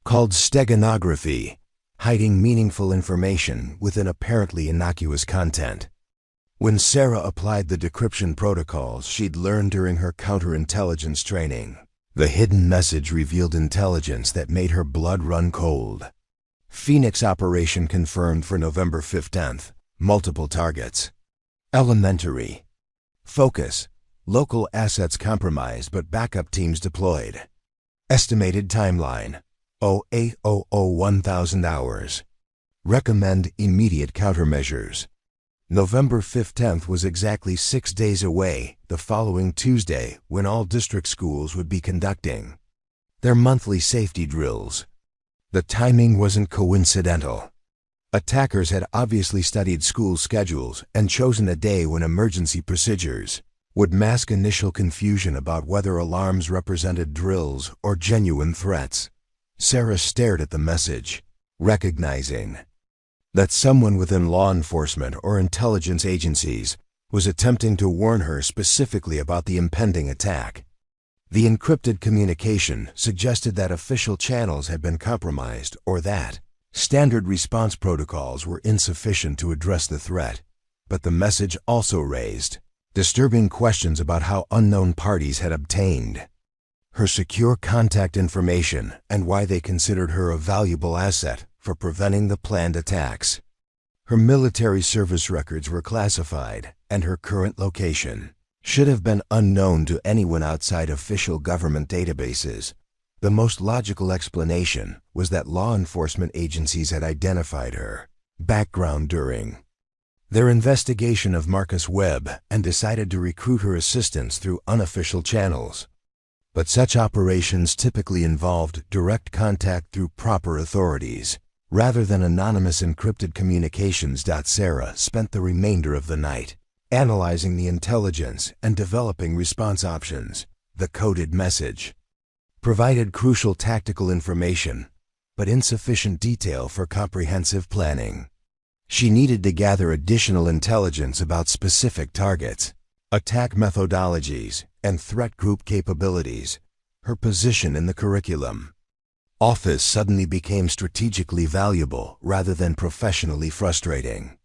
called steganography, hiding meaningful information within apparently innocuous content. When Sarah applied the decryption protocols she'd learned during her counterintelligence training, the hidden message revealed intelligence that made her blood run cold. Phoenix operation confirmed for November 15th. Multiple targets. Elementary. Focus. Local assets compromised but backup teams deployed. Estimated timeline: 0800 hours. Recommend immediate countermeasures. November 15th was exactly 6 days away, the following Tuesday, when all district schools would be conducting their monthly safety drills. The timing wasn't coincidental. Attackers had obviously studied school schedules and chosen a day when emergency procedures would mask initial confusion about whether alarms represented drills or genuine threats. Sarah stared at the message, recognizing that someone within law enforcement or intelligence agencies was attempting to warn her specifically about the impending attack. The encrypted communication suggested that official channels had been compromised or that standard response protocols were insufficient to address the threat. But the message also raised disturbing questions about how unknown parties had obtained her secure contact information and why they considered her a valuable asset for preventing the planned attacks. Her military service records were classified, and her current location should have been unknown to anyone outside official government databases. The most logical explanation was that law enforcement agencies had identified her background during their investigation of Marcus Webb and decided to recruit her assistance through unofficial channels. But such operations typically involved direct contact through proper authorities, rather than anonymous encrypted communications. Sarah spent the remainder of the night analyzing the intelligence and developing response options. The coded message provided crucial tactical information, but insufficient detail for comprehensive planning. She needed to gather additional intelligence about specific targets, attack methodologies, and threat group capabilities. Her position in the curriculum office suddenly became strategically valuable rather than professionally frustrating.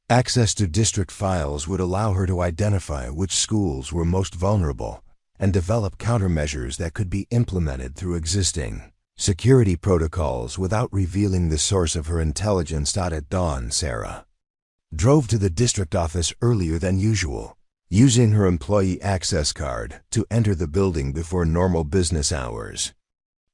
Access to district files would allow her to identify which schools were most vulnerable and develop countermeasures that could be implemented through existing security protocols without revealing the source of her intelligence. At dawn, Sarah drove to the district office earlier than usual, using her employee access card to enter the building before normal business hours.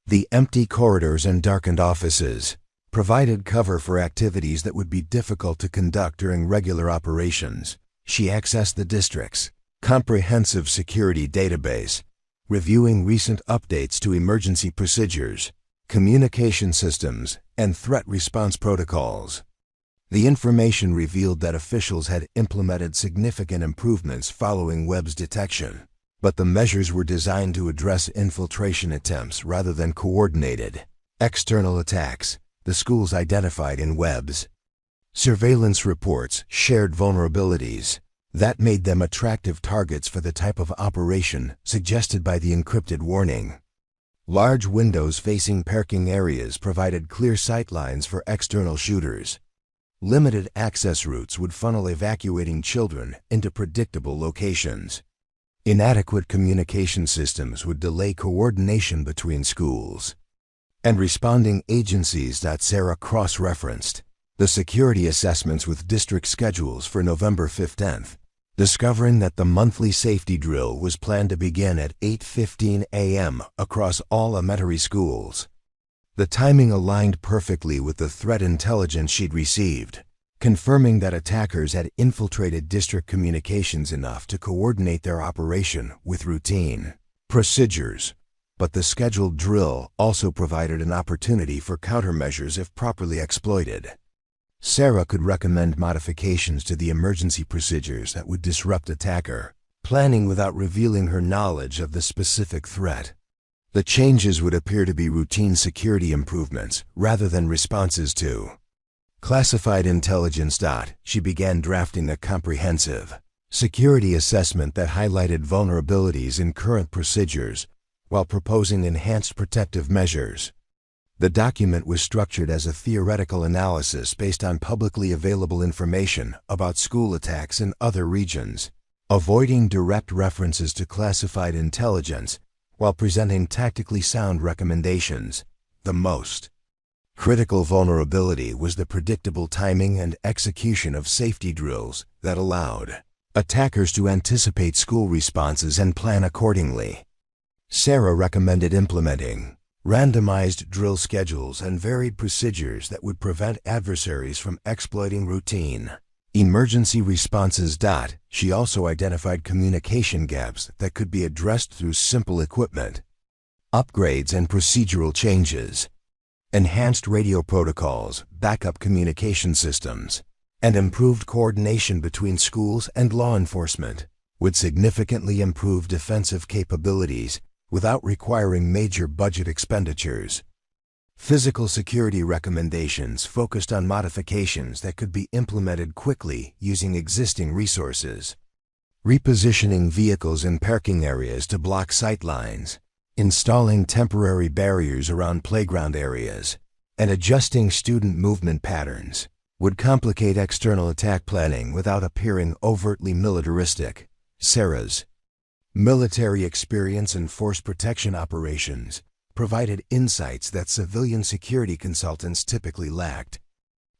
The empty corridors and darkened offices provided cover for activities that would be difficult to conduct during regular operations. She accessed the district's comprehensive security database, reviewing recent updates to emergency procedures, communication systems, and threat response protocols. The information revealed that officials had implemented significant improvements following Webb's detection, but the measures were designed to address infiltration attempts rather than coordinated external attacks. The schools identified in Webb's surveillance reports shared vulnerabilities that made them attractive targets for the type of operation suggested by the encrypted warning. Large windows facing parking areas provided clear sightlines for external shooters. Limited access routes would funnel evacuating children into predictable locations. Inadequate communication systems would delay coordination between schools and responding agencies. Sarah cross-referenced the security assessments with district schedules for November 15th, discovering that the monthly safety drill was planned to begin at 8:15 a.m. across all elementary schools. The timing aligned perfectly with the threat intelligence she'd received, confirming that attackers had infiltrated district communications enough to coordinate their operation with routine procedures. But the scheduled drill also provided an opportunity for countermeasures if properly exploited. Sarah could recommend modifications to the emergency procedures that would disrupt attacker planning without revealing her knowledge of the specific threat. The changes would appear to be routine security improvements rather than responses to classified intelligence. She began drafting a comprehensive security assessment that highlighted vulnerabilities in current procedures while proposing enhanced protective measures. The document was structured as a theoretical analysis based on publicly available information about school attacks in other regions, avoiding direct references to classified intelligence while presenting tactically sound recommendations. The most critical vulnerability was the predictable timing and execution of safety drills that allowed attackers to anticipate school responses and plan accordingly. Sarah recommended implementing randomized drill schedules and varied procedures that would prevent adversaries from exploiting routine emergency responses. She also identified communication gaps that could be addressed through simple equipment upgrades and procedural changes. Enhanced radio protocols, backup communication systems, and improved coordination between schools and law enforcement would significantly improve defensive capabilities without requiring major budget expenditures. Physical security recommendations focused on modifications that could be implemented quickly using existing resources. Repositioning vehicles in parking areas to block sight lines, installing temporary barriers around playground areas, and adjusting student movement patterns would complicate external attack planning without appearing overtly militaristic. Sarah's military experience and force protection operations provided insights that civilian security consultants typically lacked.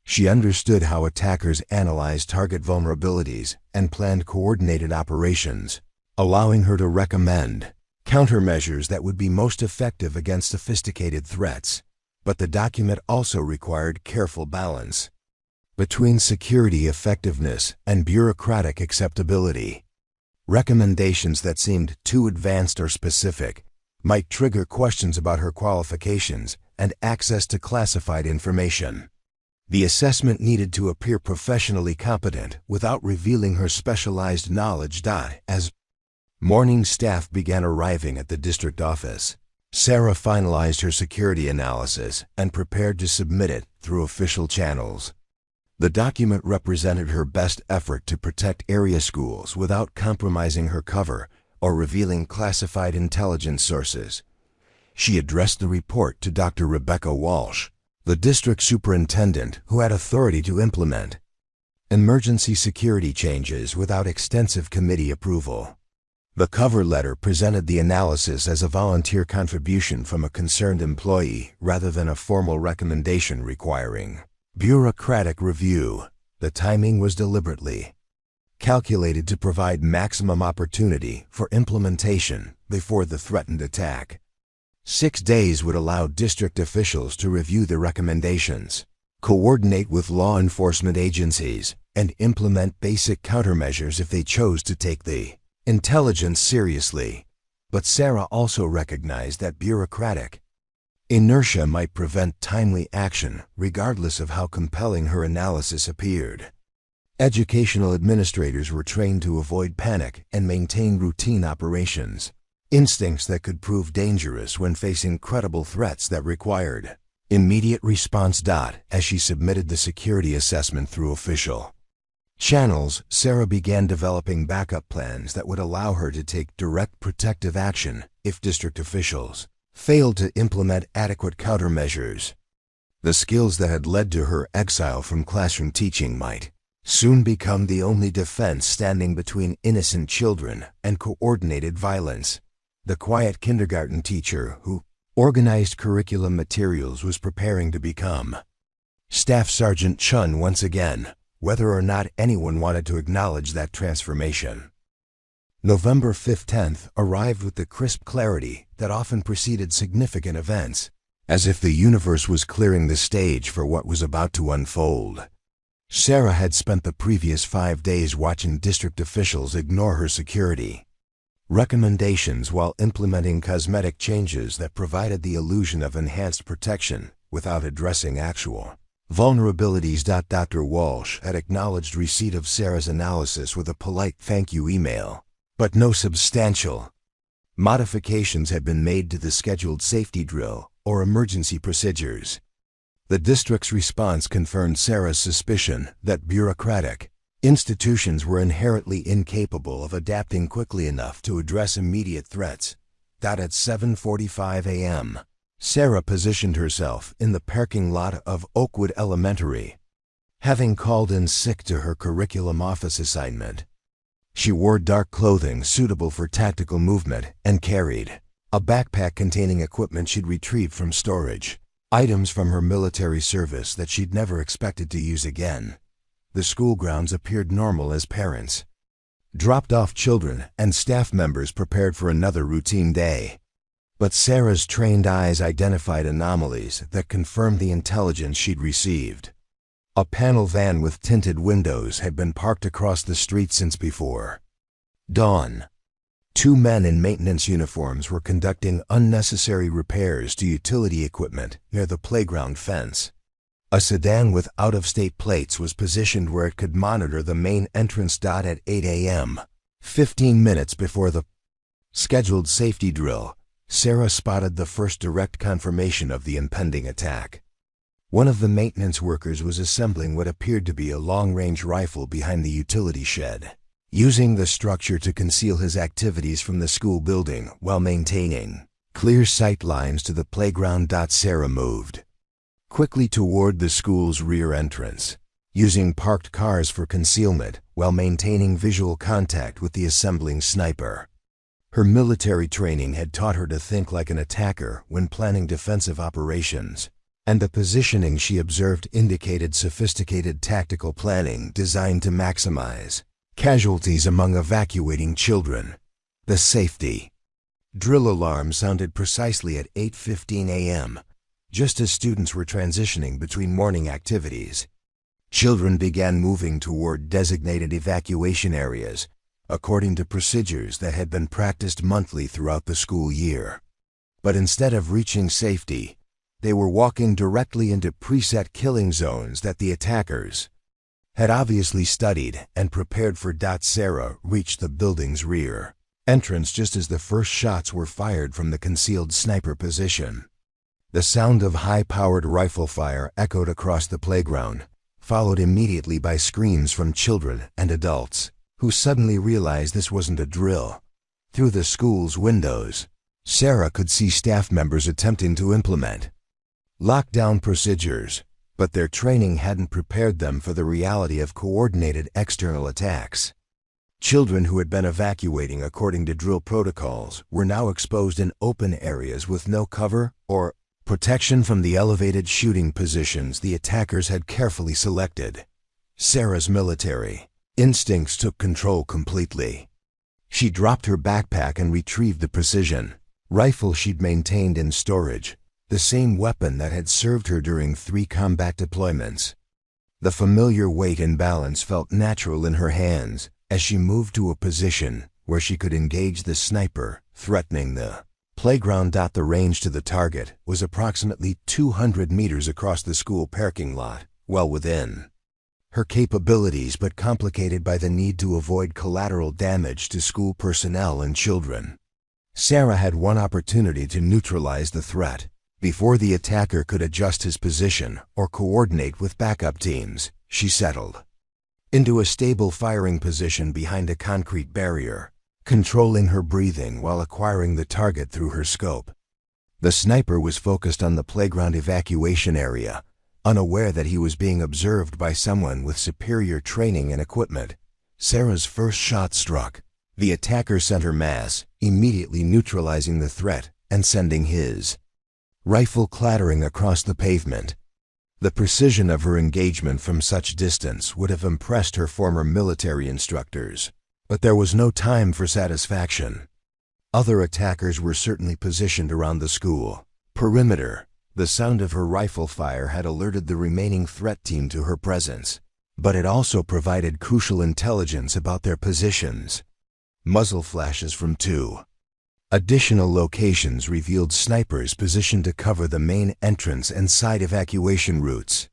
She understood how attackers analyzed target vulnerabilities and planned coordinated operations, allowing her to recommend countermeasures that would be most effective against sophisticated threats. But the document also required careful balance between security effectiveness and bureaucratic acceptability. Recommendations that seemed too advanced or specific might trigger questions about her qualifications and access to classified information. The assessment needed to appear professionally competent without revealing her specialized knowledge. As morning staff began arriving at the district office, Sarah finalized her security analysis and prepared to submit it through official channels. The document represented her best effort to protect area schools without compromising her cover or revealing classified intelligence sources. She addressed the report to Dr. Rebecca Walsh, the district superintendent who had authority to implement emergency security changes without extensive committee approval. The cover letter presented the analysis as a volunteer contribution from a concerned employee rather than a formal recommendation requiring bureaucratic review. The timing was deliberately calculated to provide maximum opportunity for implementation before the threatened attack. 6 days would allow district officials to review the recommendations, coordinate with law enforcement agencies, and implement basic countermeasures if they chose to take the intelligence seriously. But Sarah also recognized that bureaucratic inertia might prevent timely action, regardless of how compelling her analysis appeared. Educational administrators were trained to avoid panic and maintain routine operations, instincts that could prove dangerous when facing credible threats that required immediate response. As she submitted the security assessment through official channels, Sarah began developing backup plans that would allow her to take direct protective action if district officials failed to implement adequate countermeasures. The skills that had led to her exile from classroom teaching might soon become the only defense standing between innocent children and coordinated violence. The quiet kindergarten teacher who organized curriculum materials was preparing to become Staff Sergeant Chen once again, whether or not anyone wanted to acknowledge that transformation. November 15th arrived with the crisp clarity that often preceded significant events, as if the universe was clearing the stage for what was about to unfold. Sarah had spent the previous 5 days watching district officials ignore her security recommendations while implementing cosmetic changes that provided the illusion of enhanced protection without addressing actual vulnerabilities. Dr. Walsh had acknowledged receipt of Sarah's analysis with a polite thank you email, but no substantial modifications had been made to the scheduled safety drill or emergency procedures. The district's response confirmed Sarah's suspicion that bureaucratic institutions were inherently incapable of adapting quickly enough to address immediate threats. At 7:45 a.m., Sarah positioned herself in the parking lot of Oakwood Elementary, having called in sick to her curriculum office assignment. She wore dark clothing suitable for tactical movement and carried a backpack containing equipment she'd retrieved from storage, items from her military service that she'd never expected to use again. The school grounds appeared normal as parents dropped off children and staff members prepared for another routine day. But Sarah's trained eyes identified anomalies that confirmed the intelligence she'd received. A panel van with tinted windows had been parked across the street since before dawn. 2 men in maintenance uniforms were conducting unnecessary repairs to utility equipment near the playground fence. A sedan with out-of-state plates was positioned where it could monitor the main entrance. At 8 a.m., 15 minutes before the scheduled safety drill, Sarah spotted the first direct confirmation of the impending attack. One of the maintenance workers was assembling what appeared to be a long-range rifle behind the utility shed, using the structure to conceal his activities from the school building while maintaining clear sight lines to the playground. Sarah moved quickly toward the school's rear entrance, using parked cars for concealment while maintaining visual contact with the assembling sniper. Her military training had taught her to think like an attacker when planning defensive operations, and the positioning she observed indicated sophisticated tactical planning designed to maximize casualties among evacuating children. The safety drill alarm sounded precisely at 8:15 a.m., just as students were transitioning between morning activities. Children began moving toward designated evacuation areas, according to procedures that had been practiced monthly throughout the school year. But instead of reaching safety, they were walking directly into preset killing zones that the attackers had obviously studied and prepared for. Sarah reached the building's rear entrance just as the first shots were fired from the concealed sniper position. The sound of high-powered rifle fire echoed across the playground, followed immediately by screams from children and adults, who suddenly realized this wasn't a drill. Through the school's windows, Sarah could see staff members attempting to implement lockdown procedures, but their training hadn't prepared them for the reality of coordinated external attacks. Children who had been evacuating according to drill protocols were now exposed in open areas with no cover or protection from the elevated shooting positions the attackers had carefully selected. Sarah's military instincts took control completely. She dropped her backpack and retrieved the precision rifle she'd maintained in storage, the same weapon that had served her during 3 combat deployments. The familiar weight and balance felt natural in her hands as she moved to a position where she could engage the sniper, threatening the playground. The range to the target was approximately 200 meters across the school parking lot, well within her capabilities but complicated by the need to avoid collateral damage to school personnel and children. Sarah had one opportunity to neutralize the threat before the attacker could adjust his position or coordinate with backup teams. She settled into a stable firing position behind a concrete barrier, controlling her breathing while acquiring the target through her scope. The sniper was focused on the playground evacuation area, unaware that he was being observed by someone with superior training and equipment. Sarah's first shot struck the attacker center mass, immediately neutralizing the threat and sending his rifle clattering across the pavement. The precision of her engagement from such distance would have impressed her former military instructors, but there was no time for satisfaction. Other attackers were certainly positioned around the school perimeter. The sound of her rifle fire had alerted the remaining threat team to her presence, but it also provided crucial intelligence about their positions. Muzzle flashes from 2 additional locations revealed snipers positioned to cover the main entrance and side evacuation routes.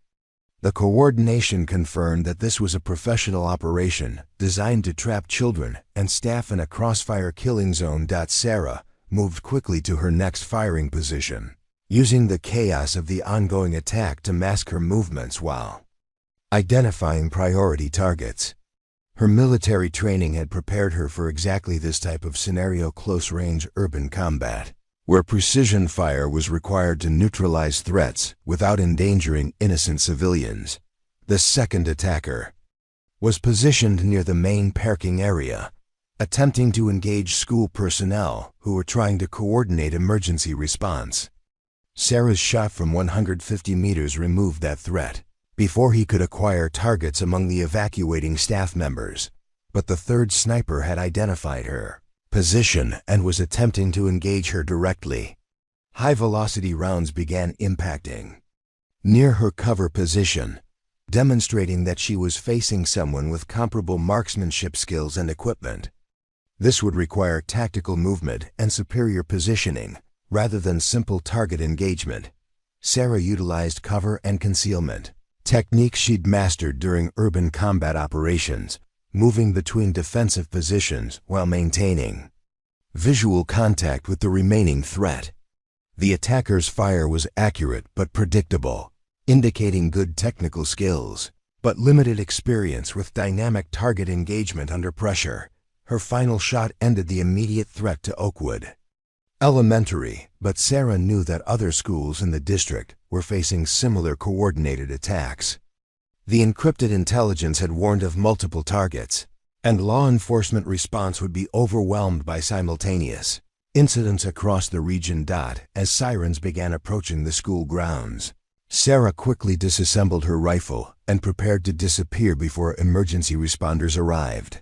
The coordination confirmed that this was a professional operation designed to trap children and staff in a crossfire killing zone. Sarah moved quickly to her next firing position, using the chaos of the ongoing attack to mask her movements while identifying priority targets. Her military training had prepared her for exactly this type of scenario: close-range urban combat, where precision fire was required to neutralize threats without endangering innocent civilians. The second attacker was positioned near the main parking area, attempting to engage school personnel who were trying to coordinate emergency response. Sarah's shot from 150 meters removed that threat before he could acquire targets among the evacuating staff members. But the third sniper had identified her position and was attempting to engage her directly. High-velocity rounds began impacting near her cover position, demonstrating that she was facing someone with comparable marksmanship skills and equipment. This would require tactical movement and superior positioning rather than simple target engagement. Sarah utilized cover and concealment techniques she'd mastered during urban combat operations, moving between defensive positions while maintaining visual contact with the remaining threat. The attacker's fire was accurate but predictable, indicating good technical skills, but limited experience with dynamic target engagement under pressure. Her final shot ended the immediate threat to Oakwood Elementary, but Sarah knew that other schools in the district were facing similar coordinated attacks. The encrypted intelligence had warned of multiple targets, and law enforcement response would be overwhelmed by simultaneous incidents across the region. As sirens began approaching the school grounds, Sarah quickly disassembled her rifle and prepared to disappear before emergency responders arrived.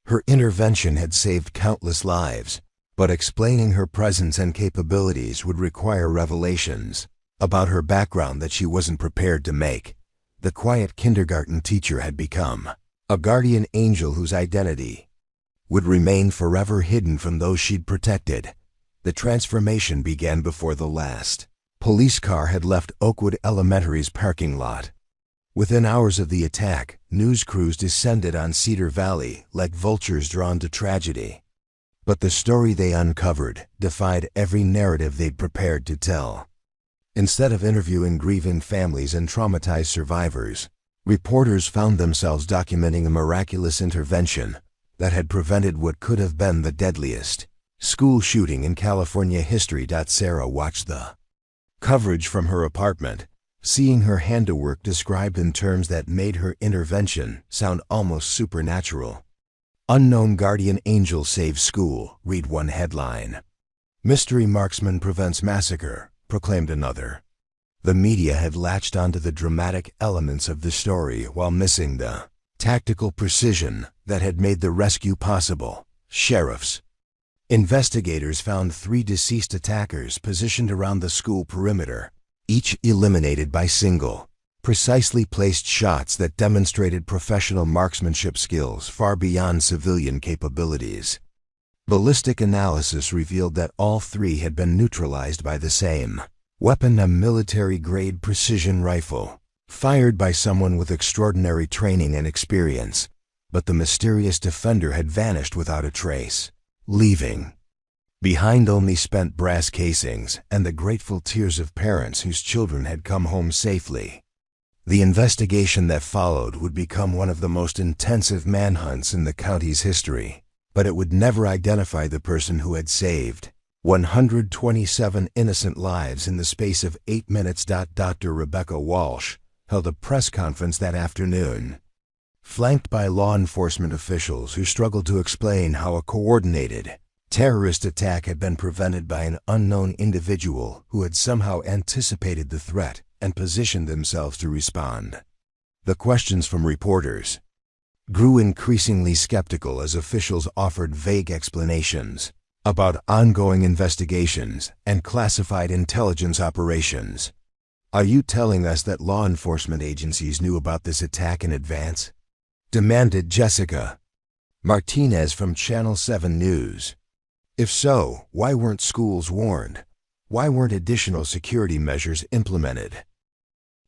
Her intervention had saved countless lives, but explaining her presence and capabilities would require revelations about her background that she wasn't prepared to make. The quiet kindergarten teacher had become a guardian angel whose identity would remain forever hidden from those she'd protected. The transformation began before the last police car had left Oakwood Elementary's parking lot. Within hours of the attack, news crews descended on Cedar Valley like vultures drawn to tragedy. But the story they uncovered defied every narrative they'd prepared to tell. Instead of interviewing grieving families and traumatized survivors, reporters found themselves documenting a miraculous intervention that had prevented what could have been the deadliest school shooting in California history. Sarah watched the coverage from her apartment, seeing her handiwork described in terms that made her intervention sound almost supernatural. "Unknown guardian angel saves school," read one headline. "Mystery marksman prevents massacre," proclaimed another. The media had latched onto the dramatic elements of the story while missing the tactical precision that had made the rescue possible. Sheriffs. Investigators found 3 deceased attackers positioned around the school perimeter, each eliminated by single, precisely placed shots that demonstrated professional marksmanship skills far beyond civilian capabilities. Ballistic analysis revealed that all 3 had been neutralized by the same weapon, a military-grade precision rifle, fired by someone with extraordinary training and experience. But the mysterious defender had vanished without a trace, leaving behind only spent brass casings and the grateful tears of parents whose children had come home safely. The investigation that followed would become one of the most intensive manhunts in the county's history, but it would never identify the person who had saved 127 innocent lives in the space of 8 minutes. Dr. Rebecca Walsh held a press conference that afternoon, flanked by law enforcement officials who struggled to explain how a coordinated terrorist attack had been prevented by an unknown individual who had somehow anticipated the threat and positioned themselves to respond. The questions from reporters grew increasingly skeptical as officials offered vague explanations about ongoing investigations and classified intelligence operations. "Are you telling us that law enforcement agencies knew about this attack in advance?" demanded Jessica Martinez from Channel 7 News. "If so, why weren't schools warned? Why weren't additional security measures implemented?"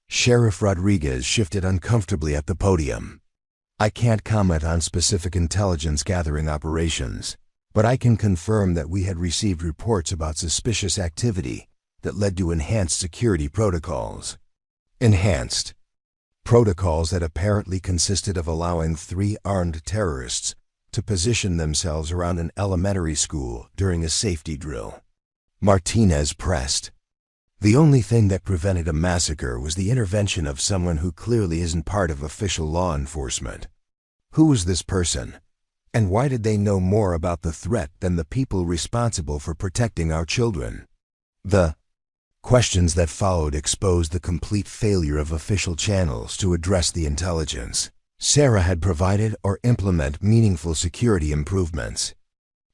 Sheriff Rodriguez shifted uncomfortably at the podium. "I can't comment on specific intelligence gathering operations, but I can confirm that we had received reports about suspicious activity that led to enhanced security protocols." Enhanced protocols that apparently consisted of allowing 3 armed terrorists to position themselves around an elementary school during a safety drill. Martinez pressed. "The only thing that prevented a massacre was the intervention of someone who clearly isn't part of official law enforcement. Who was this person? And why did they know more about the threat than the people responsible for protecting our children?" The questions that followed exposed the complete failure of official channels to address the intelligence Sarah had provided or implement meaningful security improvements.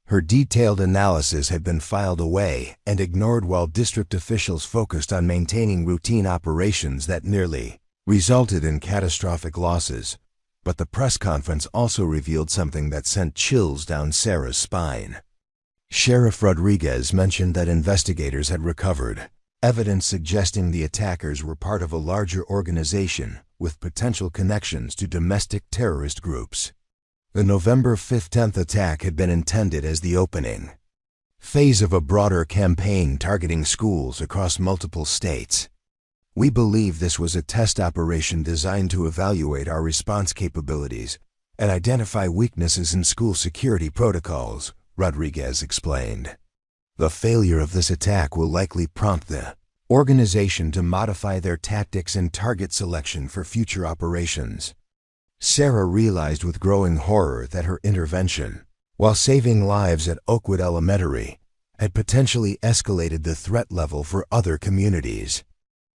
Her detailed analysis had been filed away and ignored while district officials focused on maintaining routine operations that nearly resulted in catastrophic losses. But the press conference also revealed something that sent chills down Sarah's spine. Sheriff Rodriguez mentioned that investigators had recovered evidence suggesting the attackers were part of a larger organization with potential connections to domestic terrorist groups. The November 5th 10th attack had been intended as the opening phase of a broader campaign targeting schools across multiple states. We believe this was a test operation designed to evaluate our response capabilities and identify weaknesses in school security protocols, Rodriguez explained. The failure of this attack will likely prompt the organization to modify their tactics and target selection for future operations. Sarah realized with growing horror that her intervention, while saving lives at Oakwood Elementary, had potentially escalated the threat level for other communities.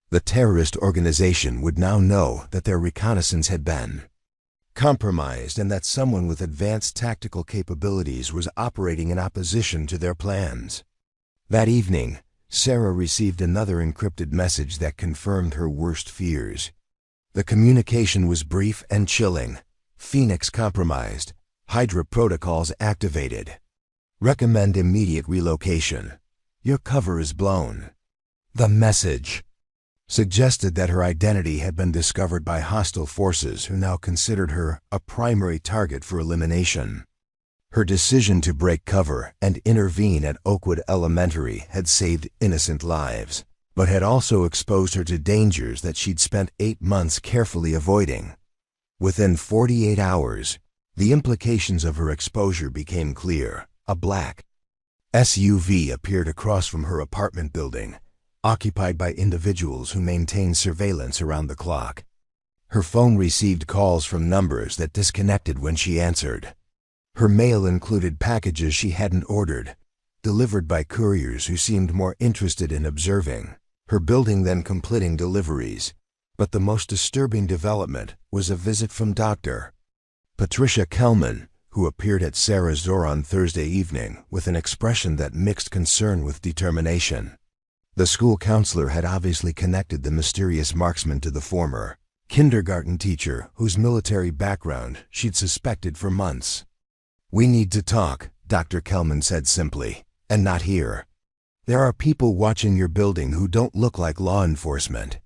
The terrorist organization would now know that their reconnaissance had been compromised and that someone with advanced tactical capabilities was operating in opposition to their plans. That evening, Sarah received another encrypted message that confirmed her worst fears. The communication was brief and chilling. Phoenix compromised. Hydra protocols activated. Recommend immediate relocation. Your cover is blown. The message suggested that her identity had been discovered by hostile forces who now considered her a primary target for elimination. Her decision to break cover and intervene at Oakwood Elementary had saved innocent lives, but had also exposed her to dangers that she'd spent 8 months carefully avoiding. Within 48 hours, the implications of her exposure became clear. A black SUV appeared across from her apartment building, occupied by individuals who maintained surveillance around the clock. Her phone received calls from numbers that disconnected when she answered. Her mail included packages she hadn't ordered, delivered by couriers who seemed more interested in observing her building than completing deliveries. But the most disturbing development was a visit from Dr. Patricia Kelman, who appeared at Sarah's door on Thursday evening with an expression that mixed concern with determination. The school counselor had obviously connected the mysterious marksman to the former kindergarten teacher whose military background she'd suspected for months. "We need to talk," Dr. Kelman said simply, "and not here. There are people watching your building who don't look like law enforcement."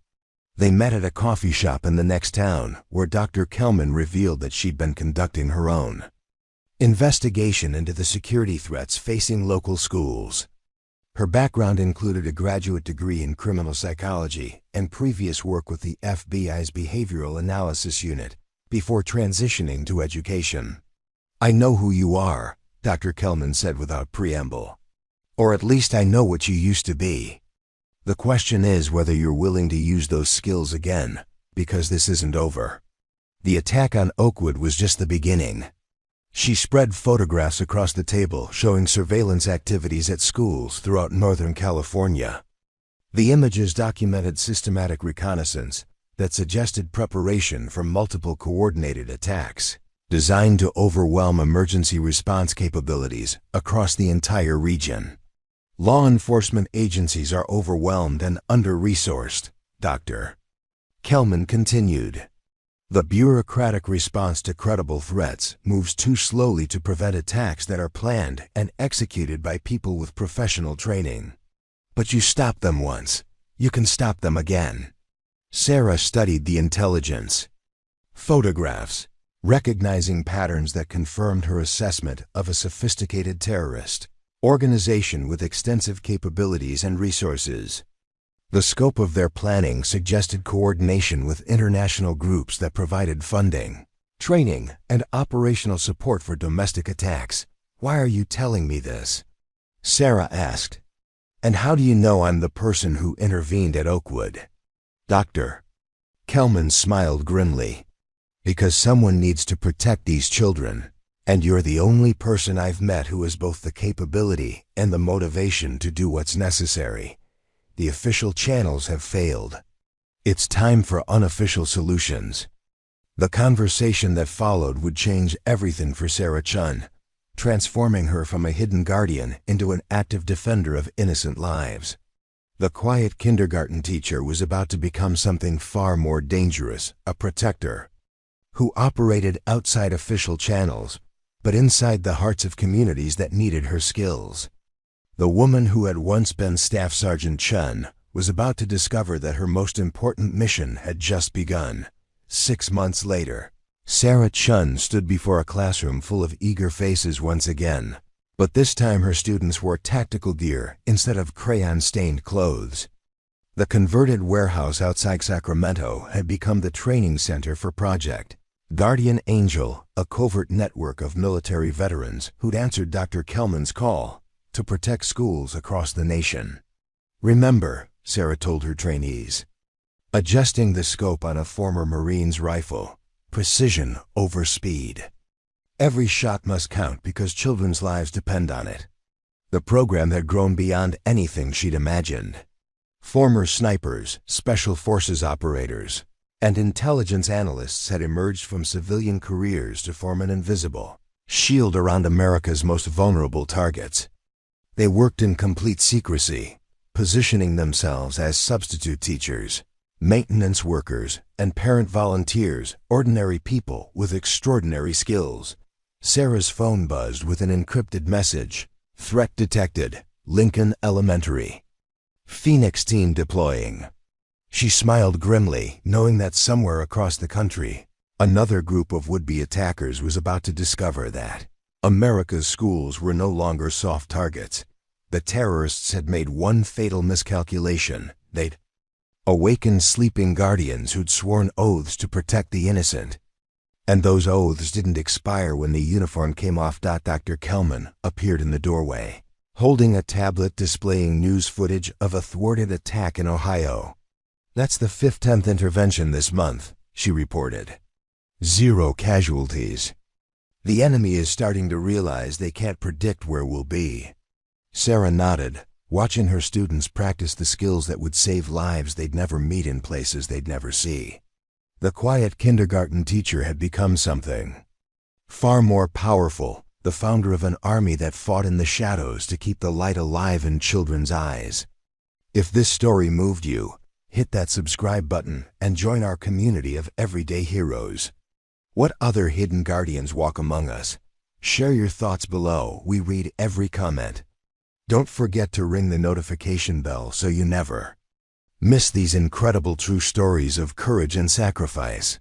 They met at a coffee shop in the next town, where Dr. Kelman revealed that she'd been conducting her own investigation into the security threats facing local schools. Her background included a graduate degree in criminal psychology and previous work with the FBI's Behavioral Analysis Unit before transitioning to education. "I know who you are," Dr. Kelman said without preamble. "Or at least I know what you used to be. The question is whether you're willing to use those skills again, because this isn't over." The attack on Oakwood was just the beginning. She spread photographs across the table showing surveillance activities at schools throughout Northern California. The images documented systematic reconnaissance that suggested preparation for multiple coordinated attacks, designed to overwhelm emergency response capabilities across the entire region. "Law enforcement agencies are overwhelmed and under-resourced," Dr. Kelman continued. "The bureaucratic response to credible threats moves too slowly to prevent attacks that are planned and executed by people with professional training. But you stopped them once. You can stop them again." Sarah studied the intelligence photographs, recognizing patterns that confirmed her assessment of a sophisticated terrorist organization with extensive capabilities and resources. The scope of their planning suggested coordination with international groups that provided funding, training, and operational support for domestic attacks. "Why are you telling me this?" Sarah asked. "And how do you know I'm the person who intervened at Oakwood?" Dr. Kelman smiled grimly. "Because someone needs to protect these children. And you're the only person I've met who has both the capability and the motivation to do what's necessary. The official channels have failed. It's time for unofficial solutions." The conversation that followed would change everything for Sarah Chen, transforming her from a hidden guardian into an active defender of innocent lives. The quiet kindergarten teacher was about to become something far more dangerous, a protector who operated outside official channels, but inside the hearts of communities that needed her skills. The woman who had once been Staff Sergeant Chen was about to discover that her most important mission had just begun. 6 months later, Sarah Chen stood before a classroom full of eager faces once again, But this time her students wore tactical gear instead of crayon-stained clothes. The converted warehouse outside Sacramento had become the training center for Project Guardian Angel, a covert network of military veterans who'd answered Dr. Kelman's call to protect schools across the nation. "Remember," Sarah told her trainees, adjusting the scope on a former Marine's rifle, precision over speed. Every shot must count because children's lives depend on it. The program had grown beyond anything she'd imagined. Former snipers, special forces operators, and intelligence analysts had emerged from civilian careers to form an invisible shield around America's most vulnerable targets. They worked in complete secrecy, positioning themselves as substitute teachers, maintenance workers, and parent volunteers, ordinary people with extraordinary skills. Sarah's phone buzzed with an encrypted message. "Threat detected. Lincoln Elementary. Phoenix team deploying." She smiled grimly, knowing that somewhere across the country, another group of would-be attackers was about to discover that America's schools were no longer soft targets. The terrorists had made one fatal miscalculation. They'd awakened sleeping guardians who'd sworn oaths to protect the innocent. And those oaths didn't expire when the uniform came off. Dr. Kelman appeared in the doorway, holding a tablet displaying news footage of a thwarted attack in Ohio. "That's the 10th intervention this month," she reported. "0 casualties. The enemy is starting to realize they can't predict where we'll be." Sarah nodded, watching her students practice the skills that would save lives they'd never meet in places they'd never see. The quiet kindergarten teacher had become something far more powerful, the founder of an army that fought in the shadows to keep the light alive in children's eyes. If this story moved you, hit that subscribe button and join our community of everyday heroes. What other hidden guardians walk among us? Share your thoughts below. We read every comment. Don't forget to ring the notification bell so you never miss these incredible true stories of courage and sacrifice.